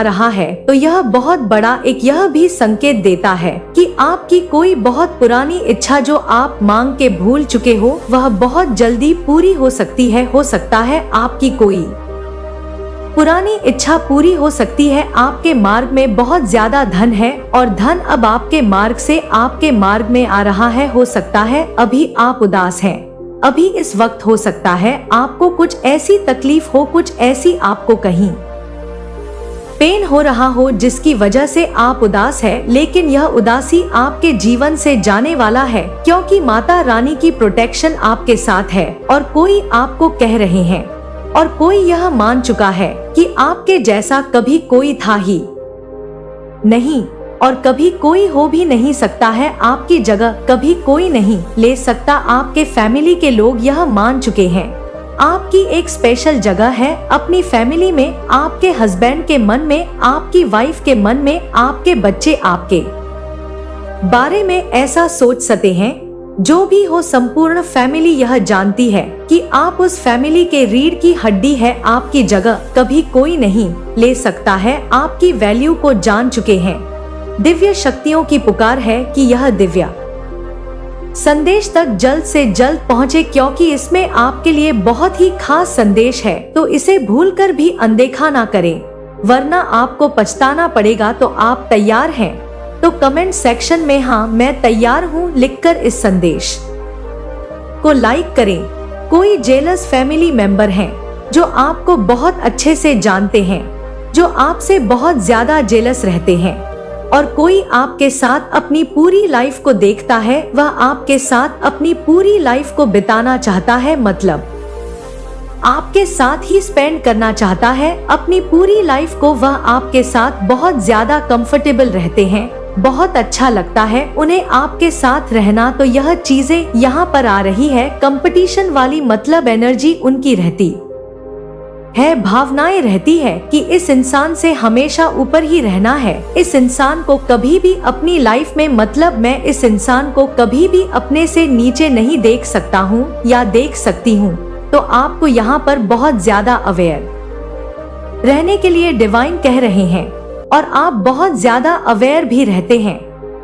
रहा है, तो यह बहुत बड़ा एक यह भी संकेत देता है कि आपकी कोई बहुत पुरानी इच्छा जो आप मांग के भूल चुके हो, वह बहुत जल्दी पूरी हो सकती है। हो सकता है आपकी कोई पुरानी इच्छा पूरी हो सकती है। आपके मार्ग में बहुत ज्यादा धन है और धन अब आपके मार्ग से आपके मार्ग में आ रहा है। हो सकता है अभी आप उदास हैं, अभी इस वक्त हो सकता है आपको कुछ ऐसी तकलीफ हो, कुछ ऐसी आपको कहीं पेन हो रहा हो जिसकी वजह से आप उदास है। लेकिन यह उदासी आपके जीवन से जाने वाला है, क्योंकि माता रानी की प्रोटेक्शन आपके साथ है। और कोई आपको कह रहे हैं और कोई यह मान चुका है कि आपके जैसा कभी कोई था ही नहीं और कभी कोई हो भी नहीं सकता है। आपकी जगह कभी कोई नहीं ले सकता। आपके फैमिली के लोग यह मान चुके हैं। आपकी एक स्पेशल जगह है अपनी फैमिली में। आपके हस्बैंड के मन में, आपकी वाइफ के मन में, आपके बच्चे आपके बारे में ऐसा सोच सकते हैं जो भी हो, संपूर्ण फैमिली यह जानती है कि आप उस फैमिली के रीढ़ की हड्डी है। आपकी जगह कभी कोई नहीं ले सकता है। आपकी वैल्यू को जान चुके हैं। दिव्य शक्तियों की पुकार है कि यह दिव्य संदेश तक जल्द से जल्द पहुंचे, क्योंकि इसमें आपके लिए बहुत ही खास संदेश है। तो इसे भूलकर भी अनदेखा ना करें, वरना आपको पछताना पड़ेगा। तो आप तैयार हैं? तो कमेंट सेक्शन में हाँ मैं तैयार हूँ लिखकर इस संदेश को लाइक करें। कोई जेलस फैमिली मेंबर हैं जो आपको बहुत अच्छे से जानते हैं, जो आपसे बहुत ज्यादा जेलस रहते हैं, और कोई आपके साथ अपनी पूरी लाइफ को देखता है। वह आपके साथ अपनी पूरी लाइफ को बिताना चाहता है, मतलब आपके साथ ही स्पेंड करना चाहता है अपनी पूरी लाइफ को। वह आपके साथ बहुत ज्यादा कंफर्टेबल रहते हैं, बहुत अच्छा लगता है उन्हें आपके साथ रहना। तो यह चीजें यहाँ पर आ रही है, कंपटीशन वाली मतलब एनर्जी उनकी रहती है, भावनाएं रहती है कि इस इंसान से हमेशा ऊपर ही रहना है। इस इंसान को कभी भी अपनी लाइफ में, मतलब मैं इस इंसान को कभी भी अपने से नीचे नहीं देख सकता हूँ या देख सकती हूँ। तो आपको यहाँ पर बहुत ज्यादा अवेयर रहने के लिए डिवाइन कह रहे हैं, और आप बहुत ज्यादा अवेयर भी रहते हैं।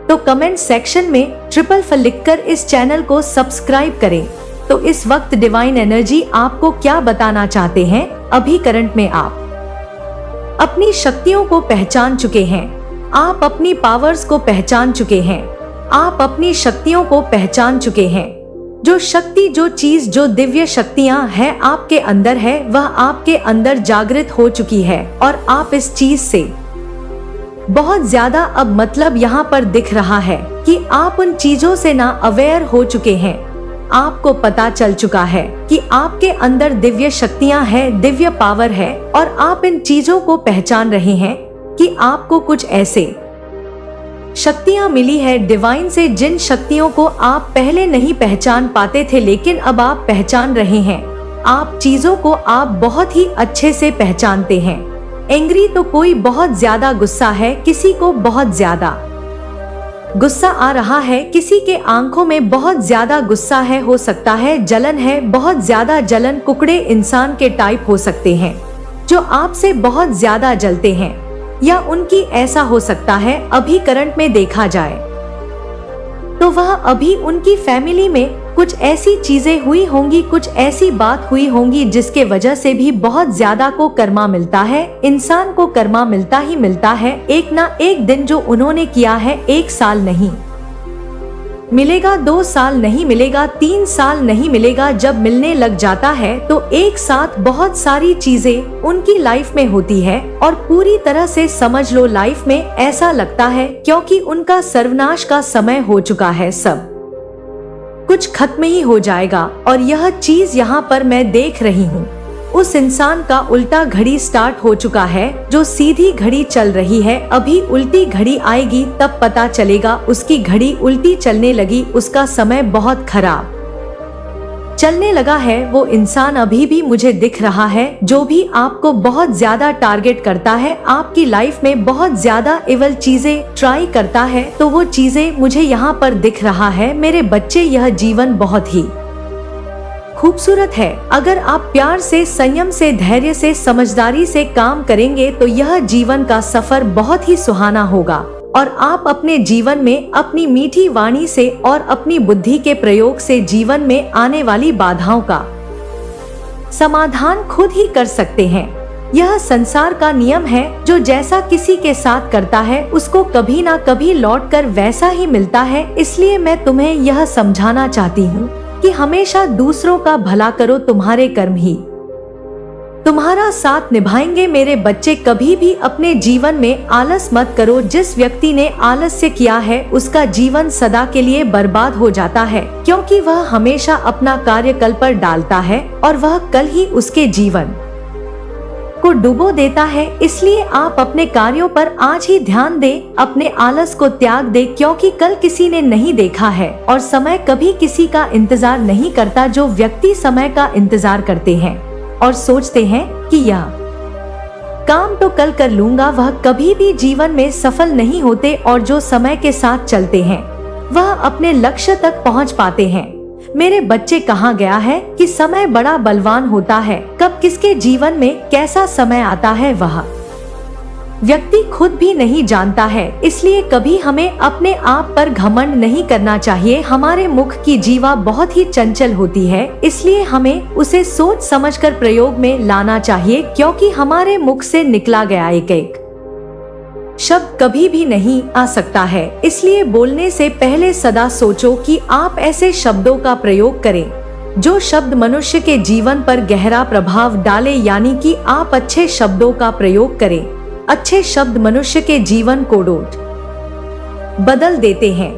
तो कमेंट सेक्शन में ट्रिपल फ लिखकर इस चैनल को सब्सक्राइब करें। तो इस वक्त डिवाइन एनर्जी आपको क्या बताना चाहते हैं? अभी करंट में आप अपनी शक्तियों को पहचान चुके हैं, आप अपनी पावर्स को पहचान चुके हैं, आप अपनी शक्तियों को पहचान चुके हैं। जो शक्ति, जो चीज, जो दिव्य शक्तियां हैं आपके अंदर है, वह आपके अंदर जागृत हो चुकी है। और आप इस चीज से बहुत ज्यादा अब मतलब यहाँ पर दिख रहा है कि आप उन चीजों से ना अवेयर हो चुके हैं। आपको पता चल चुका है कि आपके अंदर दिव्य शक्तियां हैं, दिव्य पावर है, और आप इन चीजों को पहचान रहे हैं कि आपको कुछ ऐसे शक्तियां मिली है डिवाइन से, जिन शक्तियों को आप पहले नहीं पहचान पाते थे, लेकिन अब आप पहचान रहे हैं। आप चीजों को आप बहुत ही अच्छे से पहचानते हैं। एंग्री तो कोई बहुत ज्यादा गुस्सा है, किसी को बहुत ज्यादा गुस्सा आ रहा है, किसी के आंखों में बहुत ज्यादा गुस्सा है, हो सकता है जलन है, बहुत ज्यादा जलन। कुकड़े इंसान के टाइप हो सकते हैं जो आपसे बहुत ज्यादा जलते हैं, या उनकी ऐसा हो सकता है अभी करंट में देखा जाए तो वह अभी उनकी फैमिली में कुछ ऐसी चीजें हुई होंगी, कुछ ऐसी बात हुई होंगी जिसके वजह से भी बहुत ज्यादा को कर्मा मिलता है। इंसान को कर्मा मिलता ही मिलता है, एक ना एक दिन जो उन्होंने किया है। 1 साल नहीं मिलेगा, 2 साल नहीं मिलेगा, 3 साल नहीं मिलेगा। जब मिलने लग जाता है तो एक साथ बहुत सारी चीजें उनकी लाइफ में होती है, और पूरी तरह से समझ लो लाइफ में ऐसा लगता है क्योंकि उनका सर्वनाश का समय हो चुका है, सब कुछ खत्म ही हो जाएगा। और यह चीज यहाँ पर मैं देख रही हूँ, उस इंसान का उल्टा घड़ी स्टार्ट हो चुका है। जो सीधी घड़ी चल रही है, अभी उल्टी घड़ी आएगी, तब पता चलेगा उसकी घड़ी उल्टी चलने लगी, उसका समय बहुत खराब चलने लगा है। वो इंसान अभी भी मुझे दिख रहा है, जो भी आपको बहुत ज्यादा टारगेट करता है, आपकी लाइफ में बहुत ज्यादा इवल चीजें ट्राई करता है, तो वो चीजें मुझे यहाँ पर दिख रहा है। मेरे बच्चे, यह जीवन बहुत ही खूबसूरत है। अगर आप प्यार से, संयम से, धैर्य से, समझदारी से काम करेंगे तो यह जीवन का सफर बहुत ही सुहाना होगा, और आप अपने जीवन में अपनी मीठी वाणी से और अपनी बुद्धि के प्रयोग से जीवन में आने वाली बाधाओं का समाधान खुद ही कर सकते हैं। यह संसार का नियम है, जो जैसा किसी के साथ करता है उसको कभी ना कभी लौटकर वैसा ही मिलता है। इसलिए मैं तुम्हें यह समझाना चाहती हूँ कि हमेशा दूसरों का भला करो, तुम्हारे कर्म ही तुम्हारा साथ निभाएंगे। मेरे बच्चे, कभी भी अपने जीवन में आलस मत करो। जिस व्यक्ति ने आलस्य किया है उसका जीवन सदा के लिए बर्बाद हो जाता है, क्योंकि वह हमेशा अपना कार्य कल पर डालता है और वह कल ही उसके जीवन को डुबो देता है। इसलिए आप अपने कार्यों पर आज ही ध्यान दें, अपने आलस को त्याग दें, क्योंकि कल किसी ने नहीं देखा है और समय कभी किसी का इंतजार नहीं करता। जो व्यक्ति समय का इंतजार करते हैं और सोचते हैं कि यह काम तो कल कर लूंगा, वह कभी भी जीवन में सफल नहीं होते। और जो समय के साथ चलते हैं वह अपने लक्ष्य तक पहुंच पाते हैं। मेरे बच्चे कहाँ गया है कि समय बड़ा बलवान होता है, कब किसके जीवन में कैसा समय आता है वह व्यक्ति खुद भी नहीं जानता है। इसलिए कभी हमें अपने आप पर घमंड नहीं करना चाहिए। हमारे मुख की जीवा बहुत ही चंचल होती है, इसलिए हमें उसे सोच समझकर प्रयोग में लाना चाहिए, क्योंकि हमारे मुख से निकला गया एक एक शब्द कभी भी नहीं आ सकता है। इसलिए बोलने से पहले सदा सोचो कि आप ऐसे शब्दों का प्रयोग करें जो शब्द मनुष्य के जीवन पर गहरा प्रभाव डाले, यानी कि आप अच्छे शब्दों का प्रयोग करें। अच्छे शब्द मनुष्य के जीवन को डोट बदल देते हैं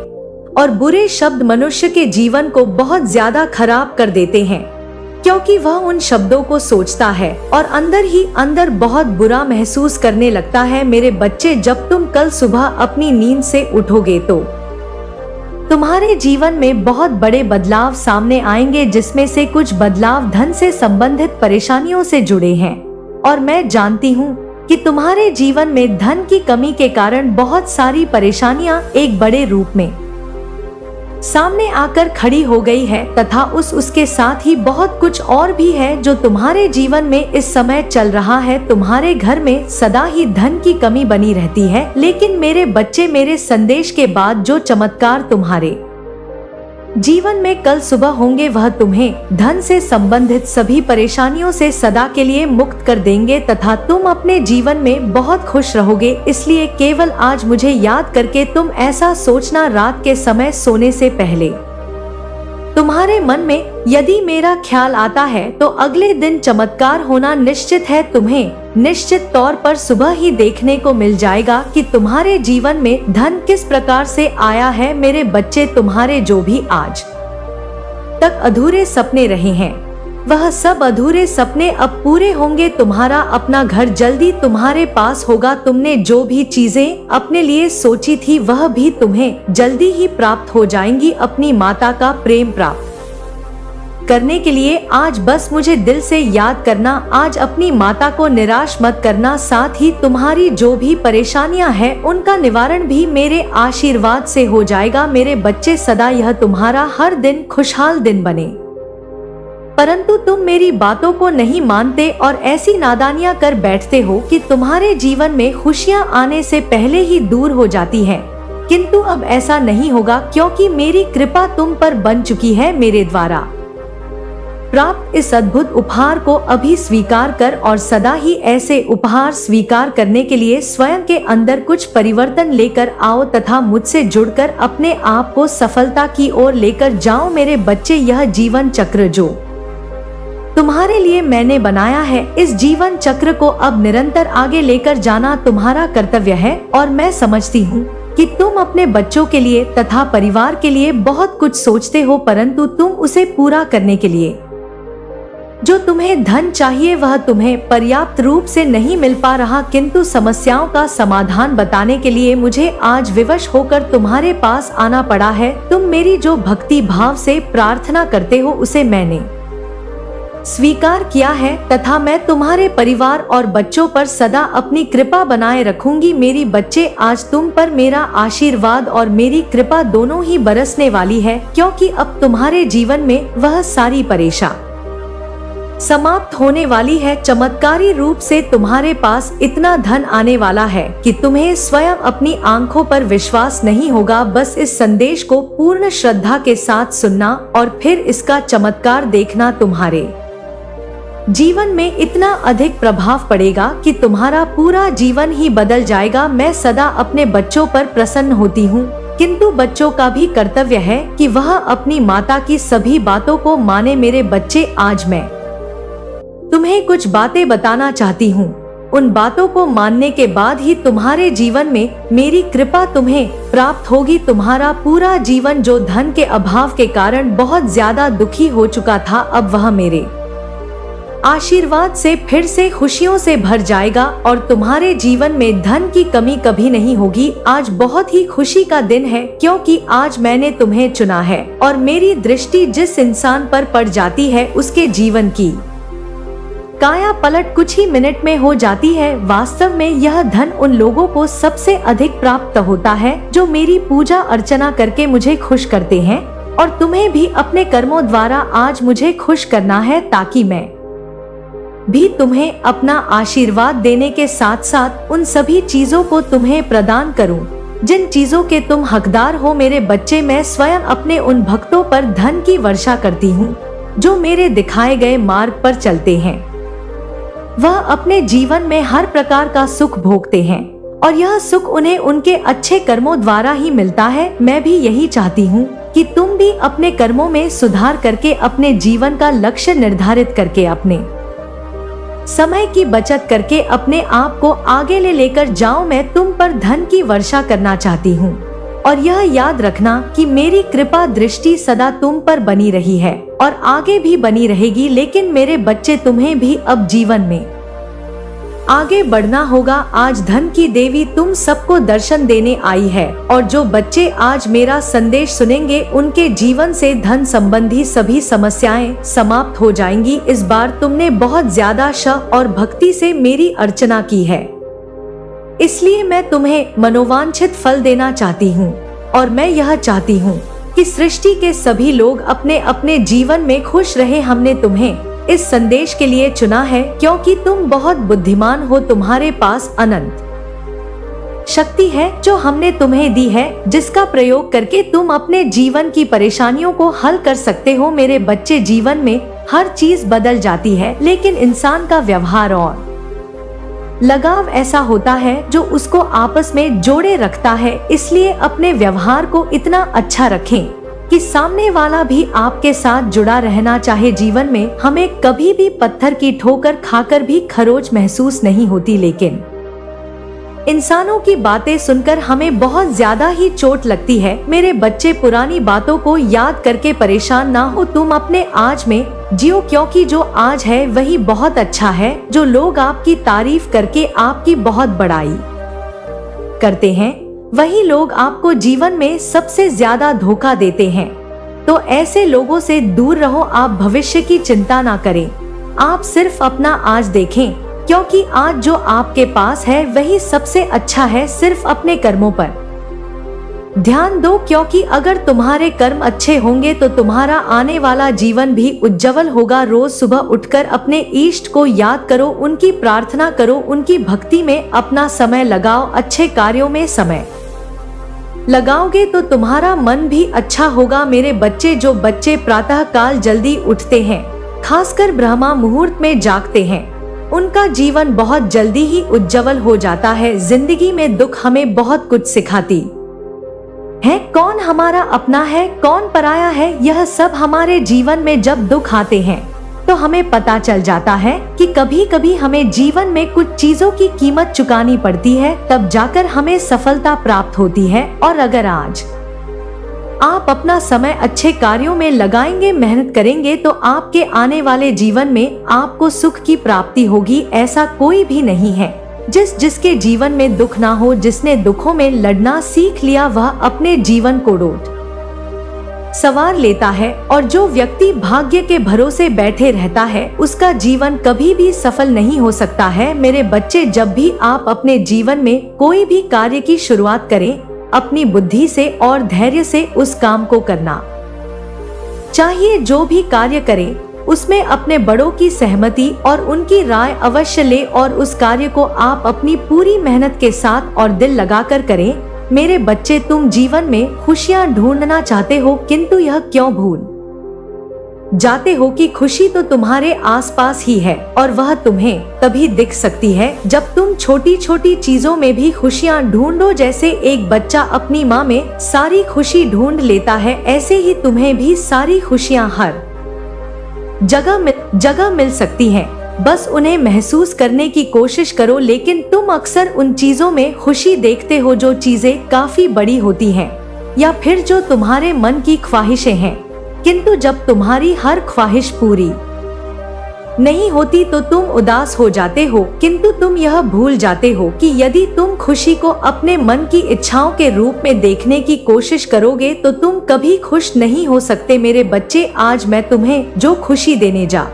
और बुरे शब्द मनुष्य के जीवन को बहुत ज्यादा खराब कर देते हैं, क्योंकि वह उन शब्दों को सोचता है और अंदर ही अंदर बहुत बुरा महसूस करने लगता है। मेरे बच्चे, जब तुम कल सुबह अपनी नींद से उठोगे तो तुम्हारे जीवन में बहुत बड़े बदलाव सामने आएंगे, जिसमें से कुछ बदलाव धन से संबंधित परेशानियों से जुड़े हैं। और मैं जानती हूँ कि तुम्हारे जीवन में धन की कमी के कारण बहुत सारी परेशानियां एक बड़े रूप में सामने आकर खड़ी हो गई है, तथा उसके साथ ही बहुत कुछ और भी है जो तुम्हारे जीवन में इस समय चल रहा है। तुम्हारे घर में सदा ही धन की कमी बनी रहती है, लेकिन मेरे बच्चे, मेरे संदेश के बाद जो चमत्कार तुम्हारे जीवन में कल सुबह होंगे वह तुम्हें धन से संबंधित सभी परेशानियों से सदा के लिए मुक्त कर देंगे तथा तुम अपने जीवन में बहुत खुश रहोगे। इसलिए केवल आज मुझे याद करके तुम ऐसा सोचना, रात के समय सोने से पहले तुम्हारे मन में यदि मेरा ख्याल आता है तो अगले दिन चमत्कार होना निश्चित है। तुम्हें निश्चित तौर पर सुबह ही देखने को मिल जाएगा कि तुम्हारे जीवन में धन किस प्रकार से आया है। मेरे बच्चे, तुम्हारे जो भी आज तक अधूरे सपने रहे हैं वह सब अधूरे सपने अब पूरे होंगे। तुम्हारा अपना घर जल्दी तुम्हारे पास होगा। तुमने जो भी चीजें अपने लिए सोची थी वह भी तुम्हें जल्दी ही प्राप्त हो जाएंगी। अपनी माता का प्रेम प्राप्त करने के लिए आज बस मुझे दिल से याद करना। आज अपनी माता को निराश मत करना। साथ ही तुम्हारी जो भी परेशानियां हैं उनका निवारण भी मेरे आशीर्वाद से हो जाएगा। मेरे बच्चे, सदा यह तुम्हारा हर दिन खुशहाल दिन बने। परंतु तुम मेरी बातों को नहीं मानते और ऐसी नादानियां कर बैठते हो कि तुम्हारे जीवन में खुशियां आने से पहले ही दूर हो जाती हैं। किंतु अब ऐसा नहीं होगा, क्योंकि मेरी कृपा तुम पर बन चुकी है। मेरे द्वारा प्राप्त इस अद्भुत उपहार को अभी स्वीकार कर और सदा ही ऐसे उपहार स्वीकार करने के लिए स्वयं के अंदर कुछ परिवर्तन लेकर आओ तथा मुझसे जुड़कर अपने आप को सफलता की ओर लेकर जाओ। मेरे बच्चे, यह जीवन चक्र जो तुम्हारे लिए मैंने बनाया है, इस जीवन चक्र को अब निरंतर आगे लेकर जाना तुम्हारा कर्तव्य है। और मैं समझती हूँ कि तुम अपने बच्चों के लिए तथा परिवार के लिए बहुत कुछ सोचते हो, परंतु तुम उसे पूरा करने के लिए जो तुम्हें धन चाहिए वह तुम्हें पर्याप्त रूप से नहीं मिल पा रहा। किंतु समस्याओं का समाधान बताने के लिए मुझे आज विवश होकर तुम्हारे पास आना पड़ा है। तुम मेरी जो भक्ति भाव से प्रार्थना करते हो उसे मैंने स्वीकार किया है तथा मैं तुम्हारे परिवार और बच्चों पर सदा अपनी कृपा बनाए रखूंगी। मेरी बच्चे, आज तुम पर मेरा आशीर्वाद और मेरी कृपा दोनों ही बरसने वाली है, क्योंकि अब तुम्हारे जीवन में वह सारी परेशानी समाप्त होने वाली है। चमत्कारी रूप से तुम्हारे पास इतना धन आने वाला है कि तुम्हें स्वयं अपनी आंखों पर विश्वास नहीं होगा। बस इस संदेश को पूर्ण श्रद्धा के साथ सुनना और फिर इसका चमत्कार देखना। तुम्हारे जीवन में इतना अधिक प्रभाव पड़ेगा कि तुम्हारा पूरा जीवन ही बदल जाएगा। मैं सदा अपने बच्चों पर प्रसन्न होती हूँ, किंतु बच्चों का भी कर्तव्य है कि वह अपनी माता की सभी बातों को माने। मेरे बच्चे, आज मैं तुम्हें कुछ बातें बताना चाहती हूँ। उन बातों को मानने के बाद ही तुम्हारे जीवन में मेरी कृपा तुम्हें प्राप्त होगी। तुम्हारा पूरा जीवन जो धन के अभाव के कारण बहुत ज्यादा दुखी हो चुका था, अब वह मेरे आशीर्वाद से फिर से खुशियों से भर जाएगा और तुम्हारे जीवन में धन की कमी कभी नहीं होगी। आज बहुत ही खुशी का दिन है, क्योंकि आज मैंने तुम्हें चुना है और मेरी दृष्टि जिस इंसान पर पड़ जाती है उसके जीवन की काया पलट कुछ ही मिनट में हो जाती है। वास्तव में यह धन उन लोगों को सबसे अधिक प्राप्त होता है जो मेरी पूजा अर्चना करके मुझे खुश करते हैं, और तुम्हें भी अपने कर्मों द्वारा आज मुझे खुश करना है, ताकि मैं भी तुम्हें अपना आशीर्वाद देने के साथ साथ उन सभी चीजों को तुम्हें प्रदान करूं जिन चीजों के तुम हकदार हो। मेरे बच्चे, मैं स्वयं अपने उन भक्तों पर धन की वर्षा करती हूँ जो मेरे दिखाए गए मार्ग पर चलते हैं। वह अपने जीवन में हर प्रकार का सुख भोगते हैं और यह सुख उन्हें उनके अच्छे कर्मों द्वारा ही मिलता है। मैं भी यही चाहती हूँ कि तुम भी अपने कर्मों में सुधार करके अपने जीवन का लक्ष्य निर्धारित करके अपने समय की बचत करके अपने आप को आगे ले लेकर जाओ। मैं तुम पर धन की वर्षा करना चाहती हूँ, और यह याद रखना कि मेरी कृपा दृष्टि सदा तुम पर बनी रही है और आगे भी बनी रहेगी। लेकिन मेरे बच्चे, तुम्हें भी अब जीवन में आगे बढ़ना होगा। आज धन की देवी तुम सबको दर्शन देने आई है, और जो बच्चे आज मेरा संदेश सुनेंगे उनके जीवन से धन संबंधी सभी समस्याएं समाप्त हो जाएंगी। इस बार तुमने बहुत ज्यादा श्रद्धा और भक्ति से मेरी अर्चना की है, इसलिए मैं तुम्हें मनोवांछित फल देना चाहती हूँ, और मैं यह चाहती हूँ कि सृष्टि के सभी लोग अपने अपने जीवन में खुश रहे। हमने तुम्हें इस संदेश के लिए चुना है क्योंकि तुम बहुत बुद्धिमान हो। तुम्हारे पास अनंत शक्ति है जो हमने तुम्हें दी है, जिसका प्रयोग करके तुम अपने जीवन की परेशानियों को हल कर सकते हो। मेरे बच्चे, जीवन में हर चीज बदल जाती है, लेकिन इंसान का व्यवहार और लगाव ऐसा होता है जो उसको आपस में जोड़े रखता है। इसलिए अपने व्यवहार को इतना अच्छा रखें कि सामने वाला भी आपके साथ जुड़ा रहना चाहे। जीवन में हमें कभी भी पत्थर की ठोकर खाकर भी खरोच महसूस नहीं होती, लेकिन इंसानों की बातें सुनकर हमें बहुत ज्यादा ही चोट लगती है। मेरे बच्चे, पुरानी बातों को याद करके परेशान ना हो। तुम अपने आज में जियो, क्योंकि जो आज है वही बहुत अच्छा है। जो लोग आपकी तारीफ करके आपकी बहुत बड़ाई करते हैं, वही लोग आपको जीवन में सबसे ज्यादा धोखा देते हैं। तो ऐसे लोगों से दूर रहो। आप भविष्य की चिंता ना करें, आप सिर्फ अपना आज देखें, क्योंकि आज जो आपके पास है वही सबसे अच्छा है। सिर्फ अपने कर्मों पर ध्यान दो, क्योंकि अगर तुम्हारे कर्म अच्छे होंगे तो तुम्हारा आने वाला जीवन भी उज्जवल होगा। रोज सुबह उठकर अपने इष्ट को याद करो, उनकी प्रार्थना करो, उनकी भक्ति में अपना समय लगाओ। अच्छे कार्यों में समय लगाओगे तो तुम्हारा मन भी अच्छा होगा। मेरे बच्चे, जो बच्चे प्रातः काल जल्दी उठते हैं, खासकर ब्रह्मा मुहूर्त में जागते हैं, उनका जीवन बहुत जल्दी ही उज्जवल हो जाता है। जिंदगी में दुख हमें बहुत कुछ सिखाती है। कौन हमारा अपना है, कौन पराया है, यह सब हमारे जीवन में जब दुख आते हैं तो हमें पता चल जाता है कि कभी कभी हमें जीवन में कुछ चीजों की कीमत चुकानी पड़ती है, तब जाकर हमें सफलता प्राप्त होती है। और अगर आज आप अपना समय अच्छे कार्यों में लगाएंगे, मेहनत करेंगे, तो आपके आने वाले जीवन में आपको सुख की प्राप्ति होगी। ऐसा कोई भी नहीं है जिसके जीवन में दुख ना हो। जिसने दुखों में लड़ना सीख लिया वह अपने जीवन को डोट सवार लेता है, और जो व्यक्ति भाग्य के भरोसे बैठे रहता है उसका जीवन कभी भी सफल नहीं हो सकता है। मेरे बच्चे, जब भी आप अपने जीवन में कोई भी कार्य की शुरुआत करें, अपनी बुद्धि से और धैर्य से उस काम को करना चाहिए। जो भी कार्य करें उसमें अपने बड़ों की सहमति और उनकी राय अवश्य ले, और उस कार्य को आप अपनी पूरी मेहनत के साथ और दिल लगाकर करें। मेरे बच्चे, तुम जीवन में खुशियां ढूंढना चाहते हो, किंतु यह क्यों भूल जाते हो कि खुशी तो तुम्हारे आसपास ही है, और वह तुम्हें तभी दिख सकती है जब तुम छोटी छोटी चीजों में भी खुशियां ढूंढो। जैसे एक बच्चा अपनी माँ में सारी खुशी ढूंढ लेता है, ऐसे ही तुम्हें भी सारी खुशियां हर जगह मिल सकती हैं। बस उन्हें महसूस करने की कोशिश करो। लेकिन तुम अक्सर उन चीजों में खुशी देखते हो जो चीजें काफी बड़ी होती हैं, या फिर जो तुम्हारे मन की ख्वाहिशें हैं, किंतु जब तुम्हारी हर ख्वाहिश पूरी नहीं होती तो तुम उदास हो जाते हो। किंतु तुम यह भूल जाते हो कि यदि तुम खुशी को अपने मन की इच्छाओं के रूप में देखने की कोशिश करोगे तो तुम कभी खुश नहीं हो सकते। मेरे बच्चे, आज मैं तुम्हें जो खुशी देने जा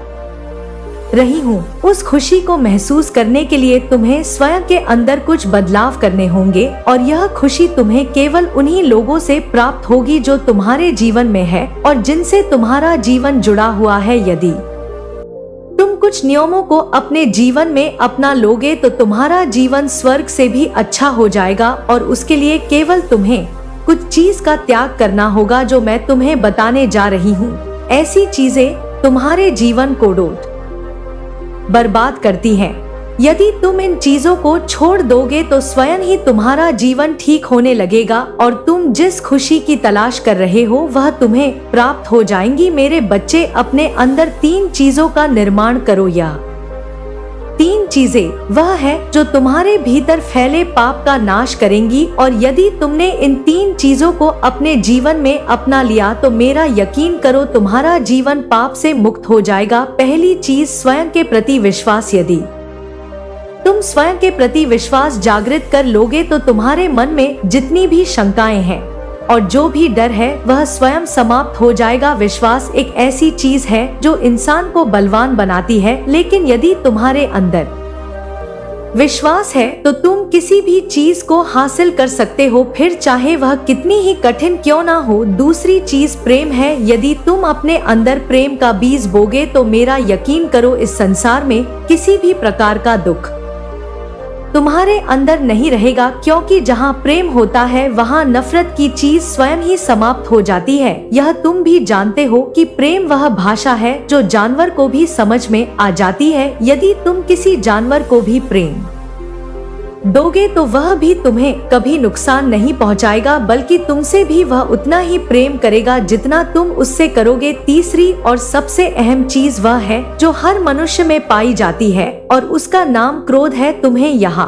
रही हूँ, उस खुशी को महसूस करने के लिए तुम्हें स्वयं के अंदर कुछ बदलाव करने होंगे और यह खुशी तुम्हें केवल उन्हीं लोगों से प्राप्त होगी जो तुम्हारे जीवन में है और जिनसे तुम्हारा जीवन जुड़ा हुआ है। यदि तुम कुछ नियमों को अपने जीवन में अपना लोगे तो तुम्हारा जीवन स्वर्ग से भी अच्छा हो जाएगा और उसके लिए केवल तुम्हें कुछ चीज का त्याग करना होगा जो मैं तुम्हें बताने जा रही हूँ। ऐसी चीजें तुम्हारे जीवन को बर्बाद करती हैं। यदि तुम इन चीजों को छोड़ दोगे तो स्वयं ही तुम्हारा जीवन ठीक होने लगेगा और तुम जिस खुशी की तलाश कर रहे हो वह तुम्हें प्राप्त हो जाएंगी। मेरे बच्चे, अपने अंदर 3 चीजों का निर्माण करो। यह 3 चीजें वह है जो तुम्हारे भीतर फैले पाप का नाश करेंगी और यदि तुमने इन 3 चीजों को अपने जीवन में अपना लिया तो मेरा यकीन करो तुम्हारा जीवन पाप से मुक्त हो जाएगा। पहली चीज, स्वयं के प्रति विश्वास। यदि तुम स्वयं के प्रति विश्वास जागृत कर लोगे तो तुम्हारे मन में जितनी भी शंकाएं हैं और जो भी डर है वह स्वयं समाप्त हो जाएगा। विश्वास एक ऐसी चीज है जो इंसान को बलवान बनाती है, लेकिन यदि तुम्हारे अंदर विश्वास है तो तुम किसी भी चीज को हासिल कर सकते हो, फिर चाहे वह कितनी ही कठिन क्यों ना हो। दूसरी चीज प्रेम है। यदि तुम अपने अंदर प्रेम का बीज बोगे तो मेरा यकीन करो इस संसार में किसी भी प्रकार का दुख तुम्हारे अंदर नहीं रहेगा, क्योंकि जहाँ प्रेम होता है वहाँ नफरत की चीज स्वयं ही समाप्त हो जाती है। यह तुम भी जानते हो कि प्रेम वह भाषा है जो जानवर को भी समझ में आ जाती है। यदि तुम किसी जानवर को भी प्रेम दोगे तो वह भी तुम्हें कभी नुकसान नहीं पहुंचाएगा, बल्कि तुमसे भी वह उतना ही प्रेम करेगा जितना तुम उससे करोगे। तीसरी और सबसे अहम चीज वह है जो हर मनुष्य में पाई जाती है और उसका नाम क्रोध है। तुम्हें यहाँ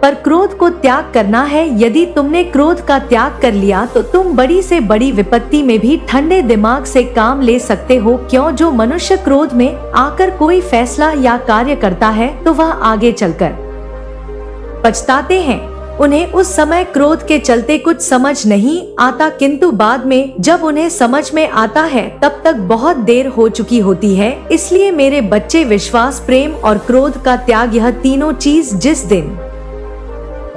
पर क्रोध को त्याग करना है। यदि तुमने क्रोध का त्याग कर लिया तो तुम बड़ी से बड़ी विपत्ति में भी ठंडे दिमाग से काम ले सकते हो। क्यों? जो मनुष्य क्रोध में आकर कोई फैसला या कार्य करता है तो वह आगे चलकर पछताते हैं। उन्हें उस समय क्रोध के चलते कुछ समझ नहीं आता, किंतु बाद में जब उन्हें समझ में आता है तब तक बहुत देर हो चुकी होती है। इसलिए मेरे बच्चे, विश्वास, प्रेम और क्रोध का त्याग, यह तीनों चीज जिस दिन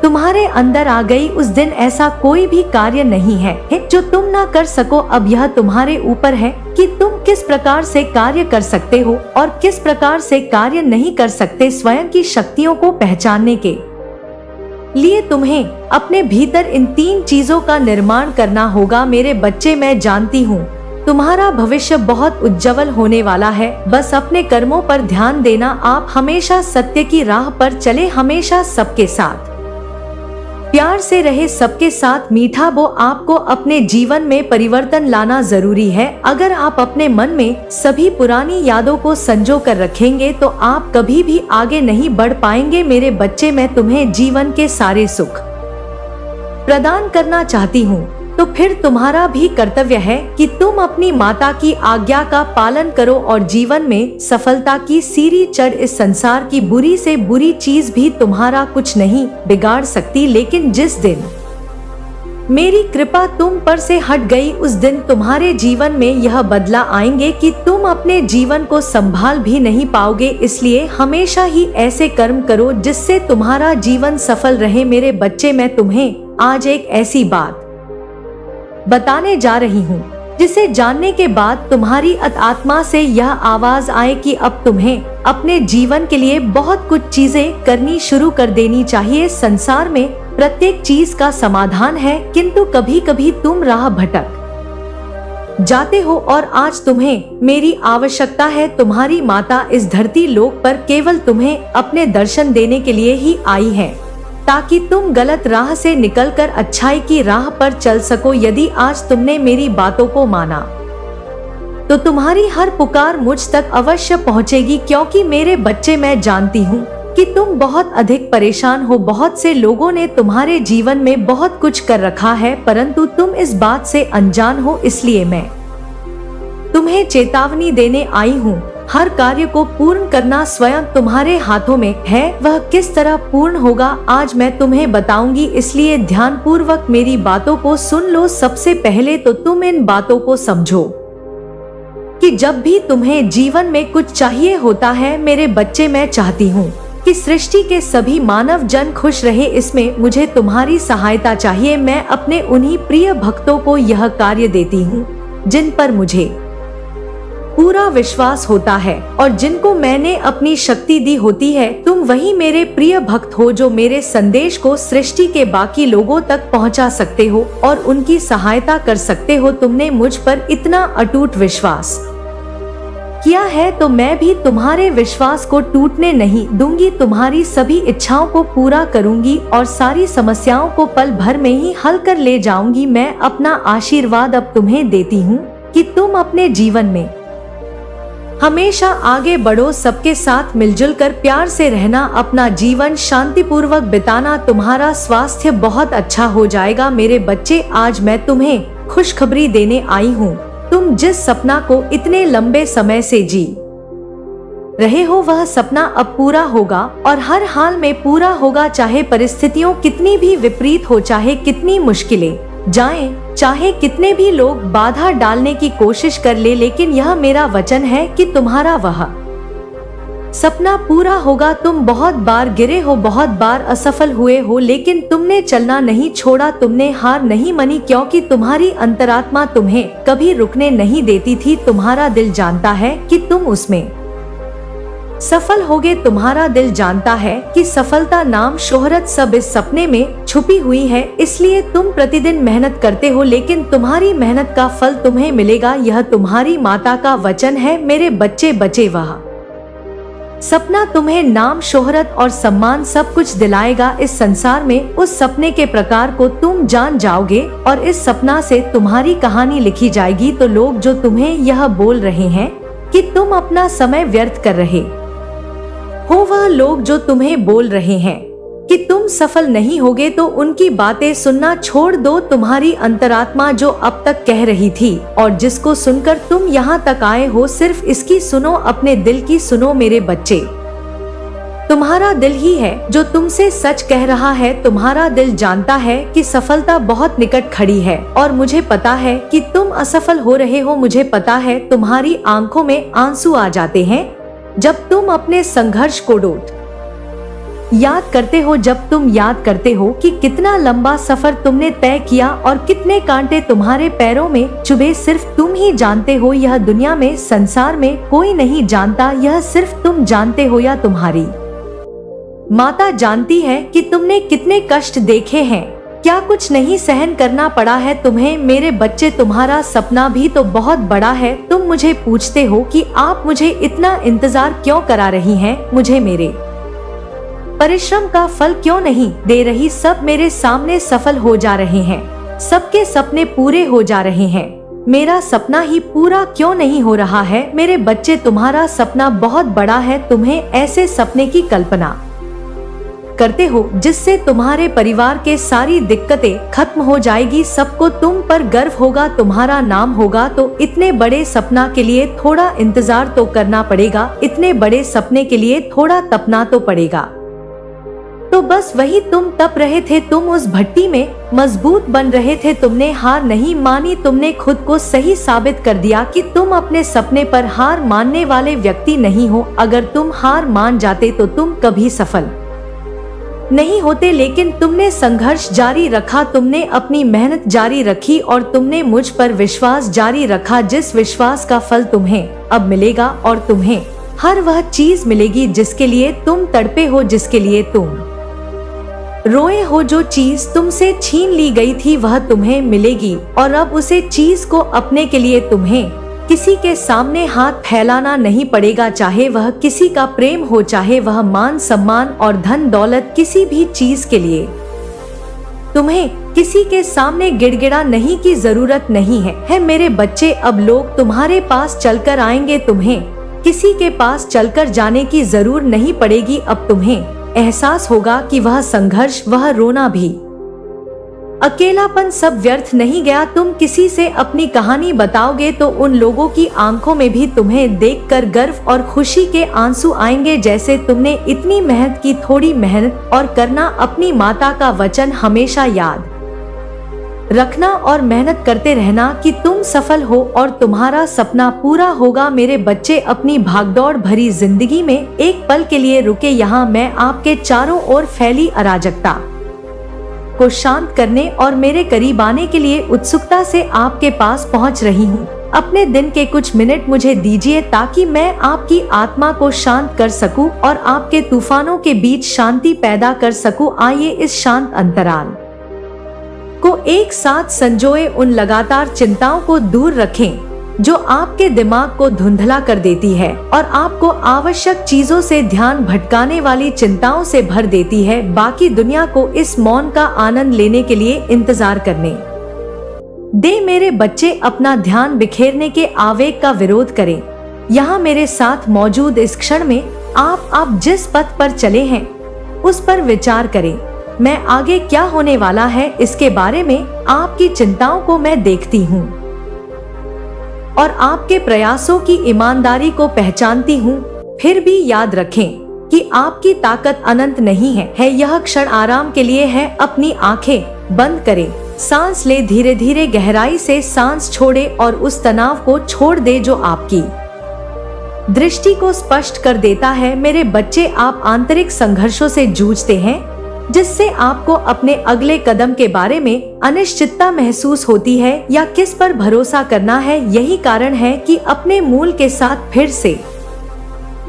तुम्हारे अंदर आ गई उस दिन ऐसा कोई भी कार्य नहीं है जो तुम ना कर सको। अब यह तुम्हारे ऊपर है कि तुम किस प्रकार से कार्य कर सकते हो और किस प्रकार से कार्य नहीं कर सकते। स्वयं की शक्तियों को पहचानने के लिए तुम्हें अपने भीतर इन 3 चीजों का निर्माण करना होगा। मेरे बच्चे, मैं जानती हूँ तुम्हारा भविष्य बहुत उज्जवल होने वाला है। बस अपने कर्मों पर ध्यान देना। आप हमेशा सत्य की राह पर चले, हमेशा सबके साथ प्यार से रहे, सबके साथ मीठा बो। आपको अपने जीवन में परिवर्तन लाना जरूरी है। अगर आप अपने मन में सभी पुरानी यादों को संजो कर रखेंगे तो आप कभी भी आगे नहीं बढ़ पाएंगे। मेरे बच्चे, मैं तुम्हें जीवन के सारे सुख प्रदान करना चाहती हूँ, तो फिर तुम्हारा भी कर्तव्य है कि तुम अपनी माता की आज्ञा का पालन करो और जीवन में सफलता की सीढ़ी चढ़। इस संसार की बुरी से बुरी चीज भी तुम्हारा कुछ नहीं बिगाड़ सकती, लेकिन जिस दिन मेरी कृपा तुम पर से हट गई उस दिन तुम्हारे जीवन में यह बदला आएंगे कि तुम अपने जीवन को संभाल भी नहीं पाओगे। इसलिए हमेशा ही ऐसे कर्म करो जिससे तुम्हारा जीवन सफल रहे। मेरे बच्चे, मैं तुम्हें आज एक ऐसी बात बताने जा रही हूँ जिसे जानने के बाद तुम्हारी आत्मा से यह आवाज आए कि अब तुम्हें अपने जीवन के लिए बहुत कुछ चीजें करनी शुरू कर देनी चाहिए। संसार में प्रत्येक चीज का समाधान है, किंतु कभी कभी तुम राह भटक जाते हो और आज तुम्हें मेरी आवश्यकता है। तुम्हारी माता इस धरती लोक पर केवल तुम्हें अपने दर्शन देने के लिए ही आई है, ताकि तुम गलत राह से निकलकर अच्छाई की राह पर चल सको। यदि आज तुमने मेरी बातों को माना तो तुम्हारी हर पुकार मुझ तक अवश्य पहुंचेगी, क्योंकि मेरे बच्चे, मैं जानती हूँ कि तुम बहुत अधिक परेशान हो। बहुत से लोगों ने तुम्हारे जीवन में बहुत कुछ कर रखा है, परंतु तुम इस बात से अनजान हो। इसलिए मैं तुम्हें चेतावनी देने आई हूँ। हर कार्य को पूर्ण करना स्वयं तुम्हारे हाथों में है। वह किस तरह पूर्ण होगा आज मैं तुम्हें बताऊंगी, इसलिए ध्यान पूर्वक मेरी बातों को सुन लो। सबसे पहले तो तुम इन बातों को समझो कि जब भी तुम्हें जीवन में कुछ चाहिए होता है मेरे बच्चे, मैं चाहती हूँ कि सृष्टि के सभी मानव जन खुश रहे, इसमें मुझे तुम्हारी सहायता चाहिए। मैं अपने उन्हीं प्रिय भक्तों को यह कार्य देती हूँ जिन पर मुझे पूरा विश्वास होता है और जिनको मैंने अपनी शक्ति दी होती है। तुम वही मेरे प्रिय भक्त हो जो मेरे संदेश को सृष्टि के बाकी लोगों तक पहुंचा सकते हो और उनकी सहायता कर सकते हो। तुमने मुझ पर इतना अटूट विश्वास किया है तो मैं भी तुम्हारे विश्वास को टूटने नहीं दूंगी। तुम्हारी सभी इच्छाओं को पूरा करूंगी और सारी समस्याओं को पल भर में ही हल कर ले जाऊंगी। मैं अपना आशीर्वाद अब तुम्हें देती हूँ कि तुम अपने जीवन में हमेशा आगे बढ़ो, सबके साथ मिलजुल कर प्यार से रहना, अपना जीवन शांतिपूर्वक बिताना। तुम्हारा स्वास्थ्य बहुत अच्छा हो जाएगा मेरे बच्चे। आज मैं तुम्हें खुशखबरी देने आई हूँ। तुम जिस सपना को इतने लंबे समय से जी रहे हो वह सपना अब पूरा होगा और हर हाल में पूरा होगा, चाहे परिस्थितियों कितनी भी विपरीत हो, चाहे कितनी मुश्किलें जाएं, चाहे कितने भी लोग बाधा डालने की कोशिश कर ले, लेकिन यह मेरा वचन है कि तुम्हारा वह सपना पूरा होगा। तुम बहुत बार गिरे हो, बहुत बार असफल हुए हो, लेकिन तुमने चलना नहीं छोड़ा, तुमने हार नहीं मानी, क्योंकि तुम्हारी अंतरात्मा तुम्हें कभी रुकने नहीं देती थी। तुम्हारा दिल जानता है कि तुम उसमें सफल होगे। तुम्हारा दिल जानता है कि सफलता, नाम, शोहरत सब इस सपने में छुपी हुई है, इसलिए तुम प्रतिदिन मेहनत करते हो, लेकिन तुम्हारी मेहनत का फल तुम्हें मिलेगा। यह तुम्हारी माता का वचन है मेरे बच्चे। बचे वह सपना तुम्हें नाम, शोहरत और सम्मान सब कुछ दिलाएगा। इस संसार में उस सपने के प्रकार को तुम जान जाओगे और इस सपना से तुम्हारी कहानी लिखी जाएगी। तो लोग जो तुम्हें यह बोल रहे हैं कि तुम अपना समय व्यर्थ कर रहे हो, वह लोग जो तुम्हें बोल रहे हैं कि तुम सफल नहीं होगे, तो उनकी बातें सुनना छोड़ दो। तुम्हारी अंतरात्मा जो अब तक कह रही थी और जिसको सुनकर तुम यहाँ तक आए हो, सिर्फ इसकी सुनो, अपने दिल की सुनो मेरे बच्चे। तुम्हारा दिल ही है जो तुमसे सच कह रहा है। तुम्हारा दिल जानता है कि सफलता बहुत निकट खड़ी है और मुझे पता है कि तुम असफल हो रहे हो। मुझे पता है तुम्हारी आंखों में आंसू आ जाते हैं जब तुम अपने संघर्ष को याद करते हो, जब तुम याद करते हो कि कितना लंबा सफर तुमने तय किया और कितने कांटे तुम्हारे पैरों में चुभे। सिर्फ तुम ही जानते हो, यह दुनिया में, संसार में कोई नहीं जानता। यह सिर्फ तुम जानते हो या तुम्हारी माता जानती है कि तुमने कितने कष्ट देखे हैं, क्या कुछ नहीं सहन करना पड़ा है तुम्हें मेरे बच्चे। तुम्हारा सपना भी तो बहुत बड़ा है। तुम मुझे पूछते हो कि आप मुझे इतना इंतजार क्यों करा रही हैं, मुझे मेरे परिश्रम का फल क्यों नहीं दे रही। सब मेरे सामने सफल हो जा रहे हैं, सबके सपने पूरे हो जा रहे हैं, मेरा सपना ही पूरा क्यों नहीं हो रहा है मेरे बच्चे। तुम्हारा सपना बहुत बड़ा है। तुम्हें ऐसे सपने की कल्पना करते हो जिससे तुम्हारे परिवार के सारी दिक्कतें खत्म हो जाएगी, सबको तुम पर गर्व होगा, तुम्हारा नाम होगा। तो इतने बड़े सपना के लिए थोड़ा इंतजार तो करना पड़ेगा, इतने बड़े सपने के लिए थोड़ा तपना तो पड़ेगा। तो बस वही तुम तप रहे थे, तुम उस भट्टी में मजबूत बन रहे थे, तुमने हार नहीं मानी, तुमने खुद को सही साबित कर दिया कि तुम अपने सपने पर हार मानने वाले व्यक्ति नहीं हो। अगर तुम हार मान जाते तो तुम कभी सफल नहीं होते, लेकिन तुमने संघर्ष जारी रखा, तुमने अपनी मेहनत जारी रखी और तुमने मुझ पर विश्वास जारी रखा, जिस विश्वास का फल तुम्हें अब मिलेगा। और तुम्हें हर वह चीज मिलेगी जिसके लिए तुम तड़पे हो, जिसके लिए तुम रोए हो। जो चीज तुमसे छीन ली गई थी वह तुम्हें मिलेगी और अब उसे चीज को अपने के लिए तुम्हें किसी के सामने हाथ फैलाना नहीं पड़ेगा, चाहे वह किसी का प्रेम हो, चाहे वह मान सम्मान और धन दौलत, किसी भी चीज के लिए तुम्हें किसी के सामने गिड़गिड़ा नहीं की जरूरत नहीं है मेरे बच्चे। अब लोग तुम्हारे पास चलकर आएंगे, तुम्हें किसी के पास चलकर जाने की जरूरत नहीं पड़ेगी। अब तुम्हें एहसास होगा कि वह संघर्ष, वह रोना भी, अकेलापन सब व्यर्थ नहीं गया। तुम किसी से अपनी कहानी बताओगे तो उन लोगों की आंखों में भी तुम्हें देखकर गर्व और खुशी के आंसू आएंगे, जैसे तुमने इतनी मेहनत की। थोड़ी मेहनत और करना, अपनी माता का वचन हमेशा याद रखना और मेहनत करते रहना कि तुम सफल हो और तुम्हारा सपना पूरा होगा। मेरे बच्चे, अपनी भागदौड़ भरी जिंदगी में एक पल के लिए रुके। यहाँ मैं आपके चारों ओर फैली अराजकता को शांत करने और मेरे करीब आने के लिए उत्सुकता से आपके पास पहुँच रही हूँ। अपने दिन के कुछ मिनट मुझे दीजिए ताकि मैं आपकी आत्मा को शांत कर सकूं और आपके तूफानों के बीच शांति पैदा कर सकूं। आइए इस शांत अंतराल को एक साथ संजोए। उन लगातार चिंताओं को दूर रखें जो आपके दिमाग को धुंधला कर देती है और आपको आवश्यक चीजों से ध्यान भटकाने वाली चिंताओं से भर देती है। बाकी दुनिया को इस मौन का आनंद लेने के लिए इंतजार करने दे। मेरे बच्चे, अपना ध्यान बिखेरने के आवेग का विरोध करें। यहाँ मेरे साथ मौजूद इस क्षण में आप जिस पथ पर चले हैं उस पर विचार करें। मैं आगे क्या होने वाला है इसके बारे में आपकी चिंताओं को मैं देखती हूँ और आपके प्रयासों की ईमानदारी को पहचानती हूँ। फिर भी याद रखें कि आपकी ताकत अनंत नहीं है। यह क्षण आराम के लिए है। अपनी आंखें बंद करें, सांस ले, धीरे धीरे गहराई से सांस छोड़े और उस तनाव को छोड़ दे जो आपकी दृष्टि को स्पष्ट कर देता है। मेरे बच्चे, आप आंतरिक संघर्षों से जूझते हैं जिससे आपको अपने अगले कदम के बारे में अनिश्चितता महसूस होती है या किस पर भरोसा करना है। यही कारण है कि अपने मूल के साथ फिर से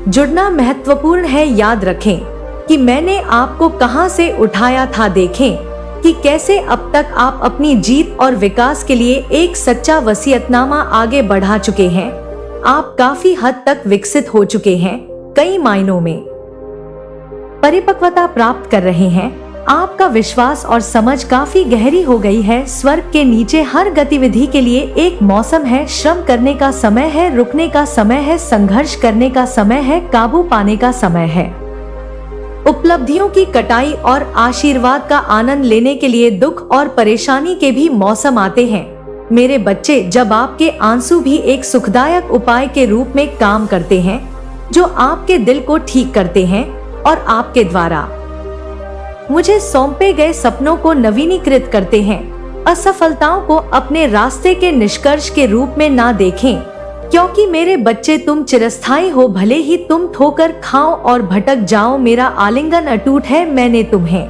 जुड़ना महत्वपूर्ण है। याद रखें कि मैंने आपको कहां से उठाया था। देखें कि कैसे अब तक आप अपनी जीत और विकास के लिए एक सच्चा वसीयतनामा आगे बढ़ा चुके हैं। आप काफी हद तक विकसित हो चुके हैं, कई मायनों में परिपक्वता प्राप्त कर रहे हैं। आपका विश्वास और समझ काफी गहरी हो गई है। स्वर्ग के नीचे हर गतिविधि के लिए एक मौसम है। श्रम करने का समय है, रुकने का समय है, संघर्ष करने का समय है, काबू पाने का समय है, उपलब्धियों की कटाई और आशीर्वाद का आनंद लेने के लिए दुख और परेशानी के भी मौसम आते हैं। मेरे बच्चे, जब आपके आंसू भी एक सुखदायक उपाय के रूप में काम करते हैं जो आपके दिल को ठीक करते हैं और आपके द्वारा मुझे सौंपे गए सपनों को नवीनीकृत करते हैं। असफलताओं को अपने रास्ते के निष्कर्ष के रूप में ना देखें, क्योंकि मेरे बच्चे, तुम चिरस्थायी हो। भले ही तुम ठोकर खाओ और भटक जाओ, मेरा आलिंगन अटूट है। मैंने तुम्हें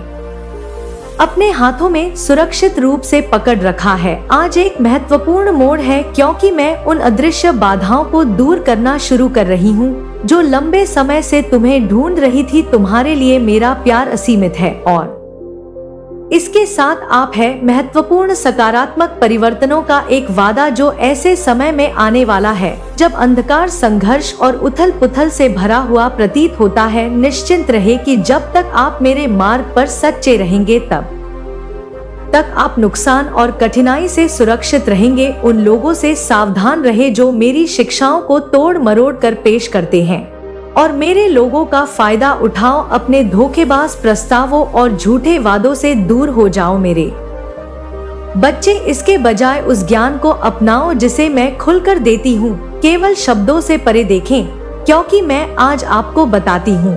अपने हाथों में सुरक्षित रूप से पकड़ रखा है। आज एक महत्वपूर्ण मोड़ है क्योंकि मैं उन अदृश्य बाधाओं को दूर करना शुरू कर रही हूँ जो लंबे समय से तुम्हें ढूंढ रही थी। तुम्हारे लिए मेरा प्यार असीमित है और इसके साथ आप है महत्वपूर्ण सकारात्मक परिवर्तनों का एक वादा जो ऐसे समय में आने वाला है जब अंधकार, संघर्ष और उथल पुथल से भरा हुआ प्रतीत होता है। निश्चिंत रहे कि जब तक आप मेरे मार्ग पर सच्चे रहेंगे तब तक आप नुकसान और कठिनाई से सुरक्षित रहेंगे। उन लोगों से सावधान रहे जो मेरी शिक्षाओं को तोड़ मरोड़ कर पेश करते हैं और मेरे लोगों का फायदा उठाओ। अपने धोखेबाज प्रस्तावों और झूठे वादों से दूर हो जाओ। मेरे बच्चे, इसके बजाय उस ज्ञान को अपनाओ जिसे मैं खुलकर देती हूँ। केवल शब्दों से परे देखें, क्योंकि मैं आज आपको बताती हूँ